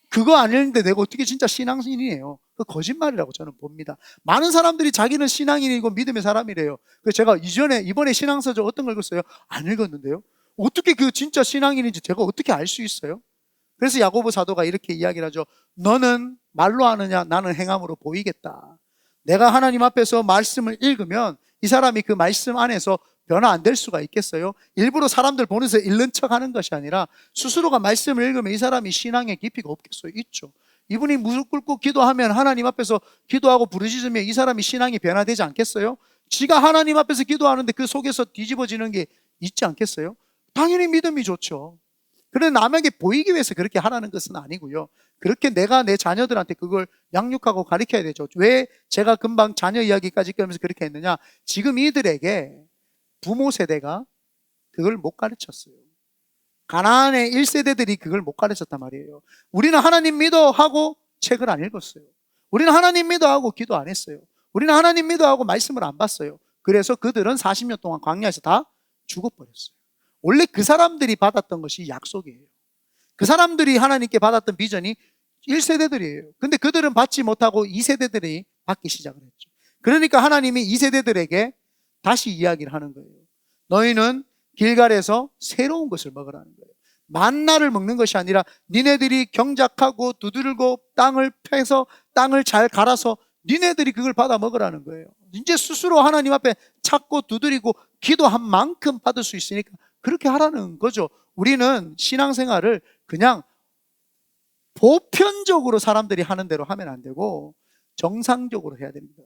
그거 안 읽는데 내가 어떻게 진짜 신앙인이에요? 그 거짓말이라고 저는 봅니다. 많은 사람들이 자기는 신앙인이고 믿음의 사람이래요. 그래서 제가 이번에 신앙서적 어떤 걸 읽었어요? 안 읽었는데요. 어떻게 그 진짜 신앙인인지 제가 어떻게 알 수 있어요? 그래서 야고보 사도가 이렇게 이야기를 하죠. 너는 말로 하느냐? 나는 행함으로 보이겠다. 내가 하나님 앞에서 말씀을 읽으면 이 사람이 그 말씀 안에서 변화 안 될 수가 있겠어요? 일부러 사람들 보면서 읽는 척 하는 것이 아니라 스스로가 말씀을 읽으면 이 사람이 신앙의 깊이가 없겠어요? 있죠. 이분이 무릎 꿇고 기도하면 하나님 앞에서 기도하고 부르짖으면 이 사람이 신앙이 변화되지 않겠어요? 지가 하나님 앞에서 기도하는데 그 속에서 뒤집어지는 게 있지 않겠어요? 당연히 믿음이 좋죠. 그런데 남에게 보이기 위해서 그렇게 하라는 것은 아니고요. 그렇게 내가 내 자녀들한테 그걸 양육하고 가르쳐야 되죠. 왜 제가 금방 자녀 이야기까지 꺼면서 그렇게 했느냐? 지금 이들에게 부모 세대가 그걸 못 가르쳤어요. 가나안의 1세대들이 그걸 못 가르쳤단 말이에요. 우리는 하나님 믿어 하고 책을 안 읽었어요. 우리는 하나님 믿어 하고 기도 안 했어요. 우리는 하나님 믿어 하고 말씀을 안 봤어요. 그래서 그들은 40년 동안 광야에서 다 죽어버렸어요. 원래 그 사람들이 받았던 것이 약속이에요. 그 사람들이 하나님께 받았던 비전이 1세대들이에요. 근데 그들은 받지 못하고 2세대들이 받기 시작을 했죠. 그러니까 하나님이 2세대들에게 다시 이야기를 하는 거예요. 너희는 길갈에서 새로운 것을 먹으라는 거예요. 만나를 먹는 것이 아니라 니네들이 경작하고 두드리고 땅을 패서 땅을 잘 갈아서 니네들이 그걸 받아 먹으라는 거예요. 이제 스스로 하나님 앞에 찾고 두드리고 기도한 만큼 받을 수 있으니까 그렇게 하라는 거죠. 우리는 신앙생활을 그냥 보편적으로 사람들이 하는 대로 하면 안 되고 정상적으로 해야 됩니다.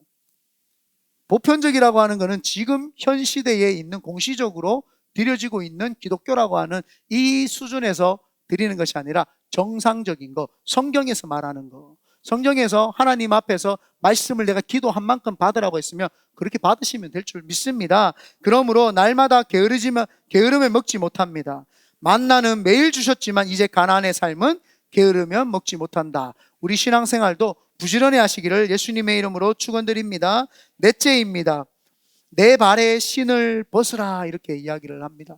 보편적이라고 하는 것은 지금 현 시대에 있는 공시적으로 드려지고 있는 기독교라고 하는 이 수준에서 드리는 것이 아니라 정상적인 거, 성경에서 말하는 거. 성경에서 하나님 앞에서 말씀을 내가 기도한 만큼 받으라고 했으면 그렇게 받으시면 될 줄 믿습니다. 그러므로 날마다 게으르면 먹지 못합니다. 만나는 매일 주셨지만 이제 가나안의 삶은 게으르면 먹지 못한다. 우리 신앙생활도 부지런히 하시기를 예수님의 이름으로 축원드립니다. 넷째입니다. 내 발에 신을 벗으라 이렇게 이야기를 합니다.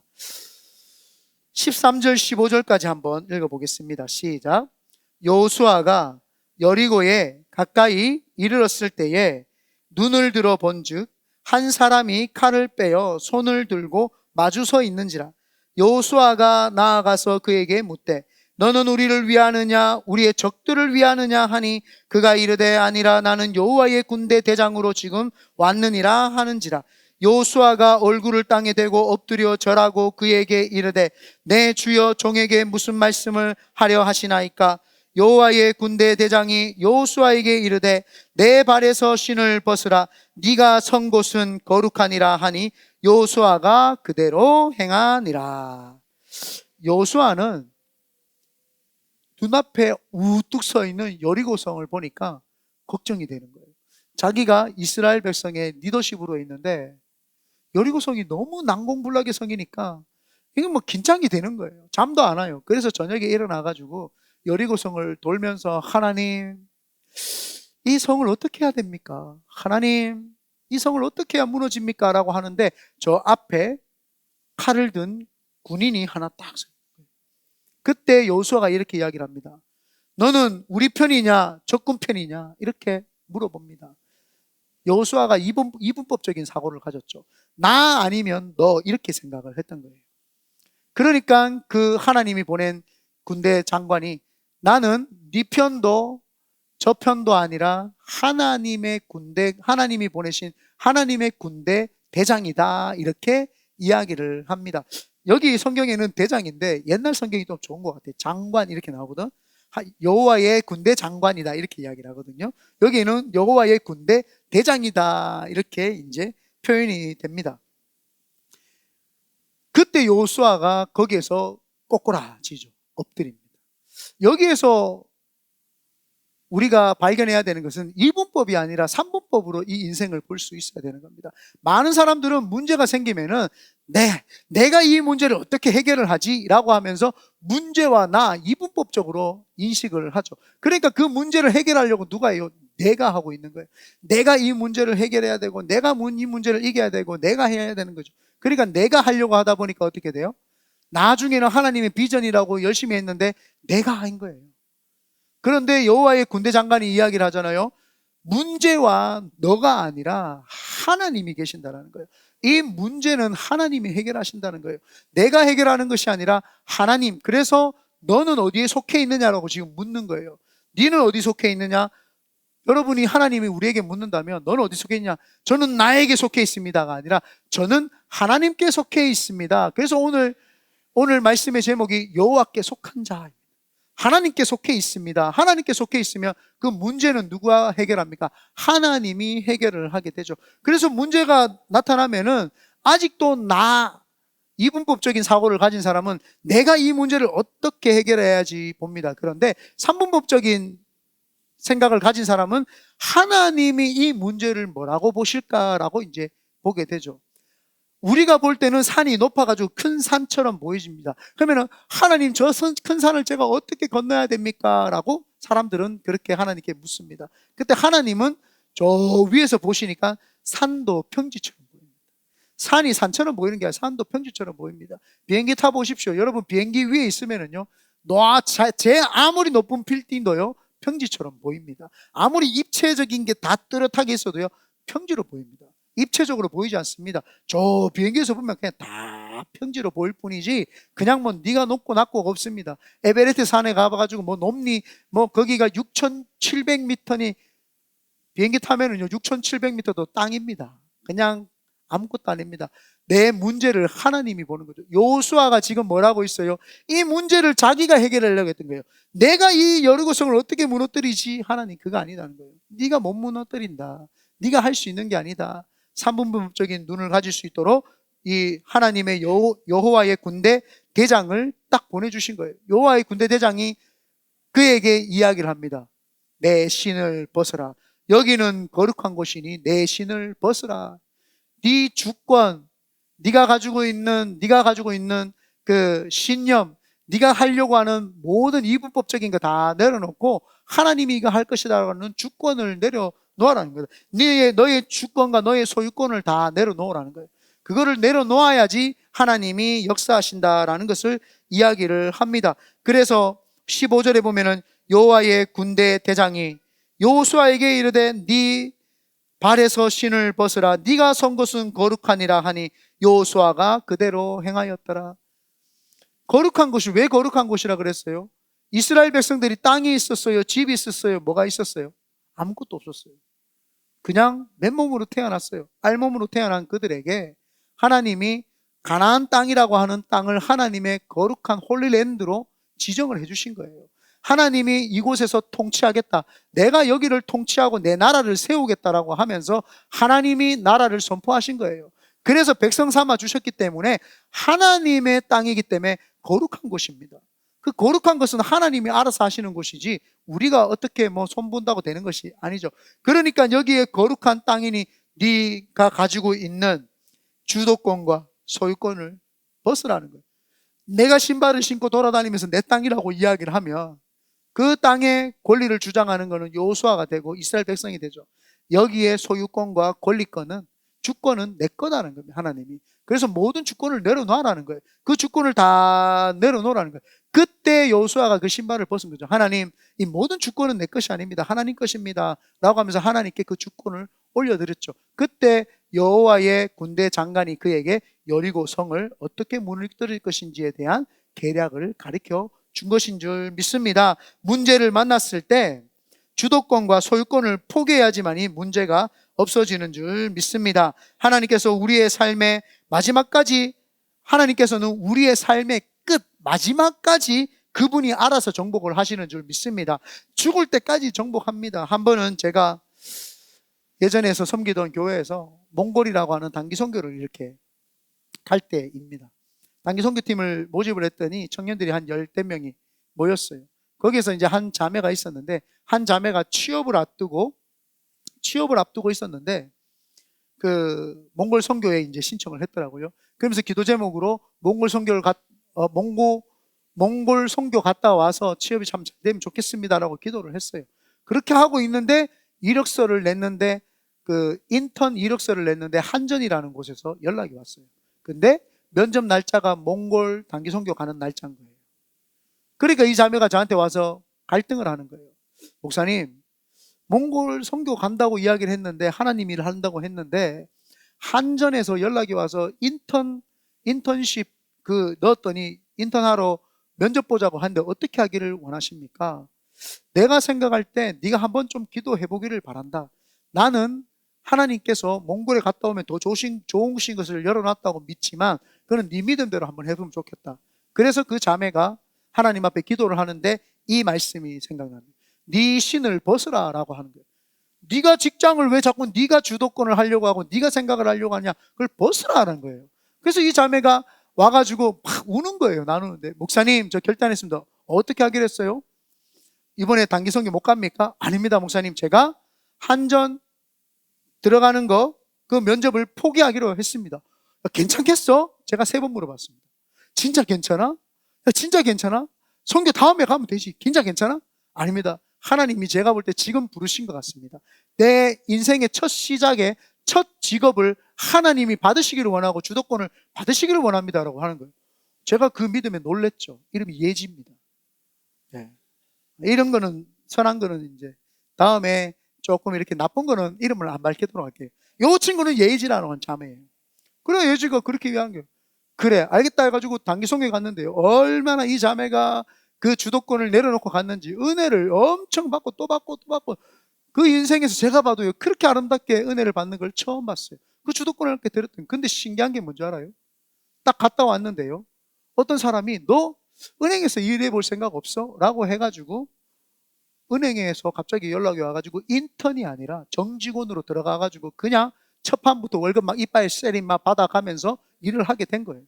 13절 15절까지 한번 읽어보겠습니다. 시작. 여호수아가 여리고에 가까이 이르렀을 때에 눈을 들어 본즉 한 사람이 칼을 빼어 손을 들고 마주 서 있는지라. 여호수아가 나아가서 그에게 묻되 너는 우리를 위하느냐 우리의 적들을 위하느냐 하니 그가 이르되 아니라 나는 여호와의 군대 대장으로 지금 왔느니라 하는지라. 여호수아가 얼굴을 땅에 대고 엎드려 절하고 그에게 이르되 내 주여 종에게 무슨 말씀을 하려 하시나이까. 여호와의 군대 대장이 여호수아에게 이르되 내 발에서 신을 벗으라 네가 선 곳은 거룩하니라 하니 여호수아가 그대로 행하니라. 여호수아는 눈앞에 우뚝 서 있는 여리고성을 보니까 걱정이 되는 거예요. 자기가 이스라엘 백성의 리더십으로 있는데 여리고성이 너무 난공불락의 성이니까 이건 뭐 긴장이 되는 거예요. 잠도 안 와요. 그래서 저녁에 일어나가지고 여리고성을 돌면서 하나님, 이 성을 어떻게 해야 됩니까? 하나님, 이 성을 어떻게 해야 무너집니까? 라고 하는데 저 앞에 칼을 든 군인이 하나 딱 서요. 그때 여호수아가 이렇게 이야기를 합니다. 너는 우리 편이냐 적군 편이냐 이렇게 물어봅니다. 여호수아가 이분법적인 사고를 가졌죠. 나 아니면 너 이렇게 생각을 했던 거예요. 그러니까 그 하나님이 보낸 군대 장관이 나는 네 편도 저 편도 아니라 하나님의 군대, 하나님이 보내신 하나님의 군대 대장이다 이렇게 이야기를 합니다. 여기 성경에는 대장인데 옛날 성경이 좀 좋은 것 같아요. 장관 이렇게 나오거든. 여호와의 군대 장관이다 이렇게 이야기를 하거든요. 여기는 여호와의 군대 대장이다 이렇게 이제 표현이 됩니다. 그때 여호수아가 거기에서 꼬꾸라지죠. 엎드립니다. 여기에서 우리가 발견해야 되는 것은 2분법이 아니라 3분법으로 이 인생을 볼 수 있어야 되는 겁니다. 많은 사람들은 문제가 생기면은 내가 이 문제를 어떻게 해결을 하지? 라고 하면서 문제와 나 2분법적으로 인식을 하죠. 그러니까 그 문제를 해결하려고 누가 해요? 내가 하고 있는 거예요. 내가 이 문제를 해결해야 되고, 내가 이 문제를 이겨야 되고, 내가 해야 되는 거죠. 그러니까 내가 하려고 하다 보니까 어떻게 돼요? 나중에는 하나님의 비전이라고 열심히 했는데 내가 한 거예요. 그런데 여호와의 군대 장관이 이야기를 하잖아요. 문제와 너가 아니라 하나님이 계신다는 거예요. 이 문제는 하나님이 해결하신다는 거예요. 내가 해결하는 것이 아니라 하나님. 그래서 너는 어디에 속해 있느냐라고 지금 묻는 거예요. 너는 어디 속해 있느냐? 여러분이 하나님이 우리에게 묻는다면 너는 어디 속해 있냐? 저는 나에게 속해 있습니다가 아니라 저는 하나님께 속해 있습니다. 그래서 오늘 말씀의 제목이 여호와께 속한 자. 하나님께 속해 있습니다. 하나님께 속해 있으면 그 문제는 누가 해결합니까? 하나님이 해결을 하게 되죠. 그래서 문제가 나타나면은 아직도 이분법적인 사고를 가진 사람은 내가 이 문제를 어떻게 해결해야지 봅니다. 그런데 삼분법적인 생각을 가진 사람은 하나님이 이 문제를 뭐라고 보실까라고 이제 보게 되죠. 우리가 볼 때는 산이 높아가지고 큰 산처럼 보여집니다. 그러면 하나님 저 큰 산을 제가 어떻게 건너야 됩니까? 라고 사람들은 그렇게 하나님께 묻습니다. 그때 하나님은 저 위에서 보시니까 산도 평지처럼 보입니다. 산이 산처럼 보이는 게 아니라 산도 평지처럼 보입니다. 비행기 타보십시오. 여러분 비행기 위에 있으면은요, 제 아무리 높은 빌딩도요 평지처럼 보입니다. 아무리 입체적인 게 다 뚜렷하게 있어도요 평지로 보입니다. 입체적으로 보이지 않습니다. 저 비행기에서 보면 그냥 다 평지로 보일 뿐이지 그냥 뭐 네가 높고 낮고가 없습니다. 에베레스트 산에 가봐가지고 뭐 높니 거기가 6,700m니 비행기 타면은요 6,700m도 땅입니다. 그냥 아무것도 아닙니다. 내 문제를 하나님이 보는 거죠. 여호수아가 지금 뭐라고 있어요? 이 문제를 자기가 해결하려고 했던 거예요. 내가 이 여리고성을 어떻게 무너뜨리지? 하나님 그거 아니다는 거예요. 네가 못 무너뜨린다. 네가 할 수 있는 게 아니다. 삼분법적인 눈을 가질 수 있도록 이 하나님의 여호와의 군대 대장을 딱 보내주신 거예요. 여호와의 군대 대장이 그에게 이야기를 합니다. 내 신을 벗어라. 여기는 거룩한 곳이니 내 신을 벗어라. 네 주권, 네가 가지고 있는 그 신념, 네가 하려고 하는 모든 이분법적인 거 다 내려놓고 하나님이 이거 할 것이다라는 주권을 내려놓으라는 거예요. 너의 주권과 너의 소유권을 다 내려놓으라는 거예요. 그거를 내려놓아야지 하나님이 역사하신다라는 것을 이야기를 합니다. 그래서 15절에 보면은 여호와의 군대 대장이 여호수아에게 이르되 네 발에서 신을 벗으라. 네가 선 것은 거룩하니라 하니 여호수아가 그대로 행하였더라. 거룩한 곳이 왜 거룩한 곳이라 그랬어요? 이스라엘 백성들이 땅이 있었어요? 집이 있었어요? 뭐가 있었어요? 아무것도 없었어요. 그냥 맨몸으로 태어났어요. 알몸으로 태어난 그들에게 하나님이 가나안 땅이라고 하는 땅을 하나님의 거룩한 홀리랜드로 지정을 해주신 거예요. 하나님이 이곳에서 통치하겠다. 내가 여기를 통치하고 내 나라를 세우겠다라고 하면서 하나님이 나라를 선포하신 거예요. 그래서 백성 삼아 주셨기 때문에 하나님의 땅이기 때문에 거룩한 곳입니다. 그 거룩한 것은 하나님이 알아서 하시는 곳이지 우리가 어떻게 손본다고 되는 것이 아니죠. 그러니까 여기에 거룩한 땅이니 네가 가지고 있는 주도권과 소유권을 벗으라는 거예요. 내가 신발을 신고 돌아다니면서 내 땅이라고 이야기를 하면 그 땅의 권리를 주장하는 것은 여호수아가 되고 이스라엘 백성이 되죠. 여기에 소유권과 권리권은 주권은 내 거다는 겁니다. 하나님이. 그래서 모든 주권을 내려놓으라는 거예요. 그 주권을 다 내려놓으라는 거예요. 그때 여호수아가 그 신발을 벗은 거죠. 하나님, 이 모든 주권은 내 것이 아닙니다. 하나님 것입니다. 라고 하면서 하나님께 그 주권을 올려드렸죠. 그때 여호와의 군대 장관이 그에게 여리고 성을 어떻게 무너뜨릴 것인지에 대한 계략을 가르쳐 준 것인 줄 믿습니다. 문제를 만났을 때 주도권과 소유권을 포기해야지만이 문제가 없어지는 줄 믿습니다. 하나님께서 우리의 삶의 마지막까지, 하나님께서는 우리의 삶의 끝 마지막까지 그분이 알아서 정복을 하시는 줄 믿습니다. 죽을 때까지 정복합니다. 한 번은 제가 예전에서 섬기던 교회에서 몽골이라고 하는 단기 선교를 이렇게 갈 때입니다. 단기 선교팀을 모집을 했더니 청년들이 한 10대 명이 모였어요. 거기에서 이제 한 자매가 있었는데, 한 자매가 취업을 앞두고 있었는데, 그 몽골 선교에 이제 신청을 했더라고요. 그러면서 기도 제목으로 몽골 선교 갔다 와서 취업이 참 잘 되면 좋겠습니다라고 기도를 했어요. 그렇게 하고 있는데 이력서를 냈는데, 그 인턴 이력서를 냈는데 한전이라는 곳에서 연락이 왔어요. 근데 면접 날짜가 몽골 단기 선교 가는 날짜인 거예요. 그러니까 이 자매가 저한테 와서 갈등을 하는 거예요. 목사님, 몽골 선교 간다고 이야기를 했는데, 하나님 일을 한다고 했는데, 한전에서 연락이 와서 인턴십 넣었더니 인턴하러 면접 보자고 하는데 어떻게 하기를 원하십니까? 내가 생각할 때 네가 한번 좀 기도해 보기를 바란다. 나는 하나님께서 몽골에 갔다 오면 더 좋으신 것을 열어놨다고 믿지만, 그건 네 믿음대로 한번 해보면 좋겠다. 그래서 그 자매가 하나님 앞에 기도를 하는데 이 말씀이 생각납니다. 네 신을 벗으라 라고 하는 거예요. 네가 직장을 왜 자꾸 네가 주도권을 하려고 하고 네가 생각을 하려고 하냐, 그걸 벗으라는 거예요. 그래서 이 자매가 와가지고 막 우는 거예요. 나누는데, 목사님 저 결단했습니다. 어떻게 하기로 했어요? 이번에 단기 선교 못 갑니까? 아닙니다 목사님, 제가 한전 들어가는 그 면접을 포기하기로 했습니다. 괜찮겠어? 제가 3번 물어봤습니다. 진짜 괜찮아? 진짜 괜찮아? 선교 다음에 가면 되지. 진짜 괜찮아? 아닙니다. 하나님이 제가 볼 때 지금 부르신 것 같습니다. 내 인생의 첫 시작에 첫 직업을 하나님이 받으시기를 원하고 주도권을 받으시기를 원합니다라고 하는 거예요. 제가 그 믿음에 놀랬죠. 이름이 예지입니다. 네. 이런 거는, 선한 거는 이제 다음에 조금 이렇게 나쁜 거는 이름을 안 밝히도록 할게요. 이 친구는 예지라는 자매예요. 그래, 예지가 그렇게 얘기한 거예요. 그래 알겠다 해가지고 단기 선교에 갔는데요, 얼마나 이 자매가 그 주도권을 내려놓고 갔는지 은혜를 엄청 받고 또 받고 또 받고, 그 인생에서 제가 봐도요 그렇게 아름답게 은혜를 받는 걸 처음 봤어요. 그 주도권을 이렇게 들었더니, 근데 신기한 게 뭔지 알아요? 딱 갔다 왔는데요, 어떤 사람이 너 은행에서 일해 볼 생각 없어? 라고 해가지고 은행에서 갑자기 연락이 와가지고 인턴이 아니라 정직원으로 들어가가지고 그냥 첫 판부터 월급 막 이빨 세림 막 받아가면서 일을 하게 된 거예요.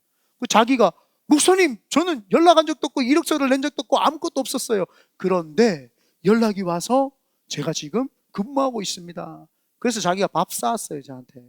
자기가 목사님 저는 연락 한 적도 없고 이력서를 낸 적도 없고 아무것도 없었어요. 그런데 연락이 와서 제가 지금 근무하고 있습니다. 그래서 자기가 밥 사왔어요 저한테.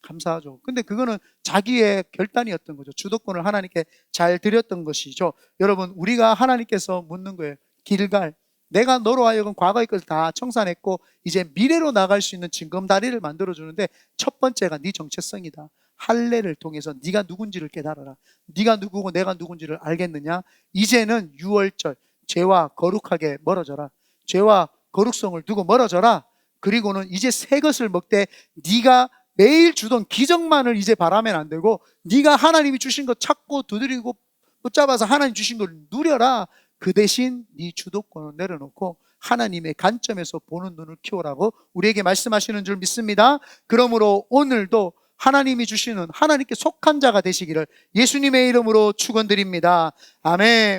감사하죠. 근데 그거는 자기의 결단이었던 거죠. 주도권을 하나님께 잘 드렸던 것이죠. 여러분, 우리가 하나님께서 묻는 거예요. 길갈, 내가 너로 하여금 과거의 것을 다 청산했고 이제 미래로 나갈 수 있는 징검다리를 만들어주는데, 첫 번째가 네 정체성이다. 할례를 통해서 네가 누군지를 깨달아라. 네가 누구고 내가 누군지를 알겠느냐? 이제는 유월절, 죄와 거룩하게 멀어져라. 죄와 거룩성을 두고 멀어져라. 그리고는 이제 새 것을 먹되 네가 매일 주던 기적만을 이제 바라면 안 되고, 네가 하나님이 주신 거 찾고 두드리고 붙잡아서 하나님 주신 걸 누려라. 그 대신 네 주도권을 내려놓고 하나님의 관점에서 보는 눈을 키우라고 우리에게 말씀하시는 줄 믿습니다. 그러므로 오늘도 하나님이 주시는, 하나님께 속한 자가 되시기를 예수님의 이름으로 축원드립니다. 아멘.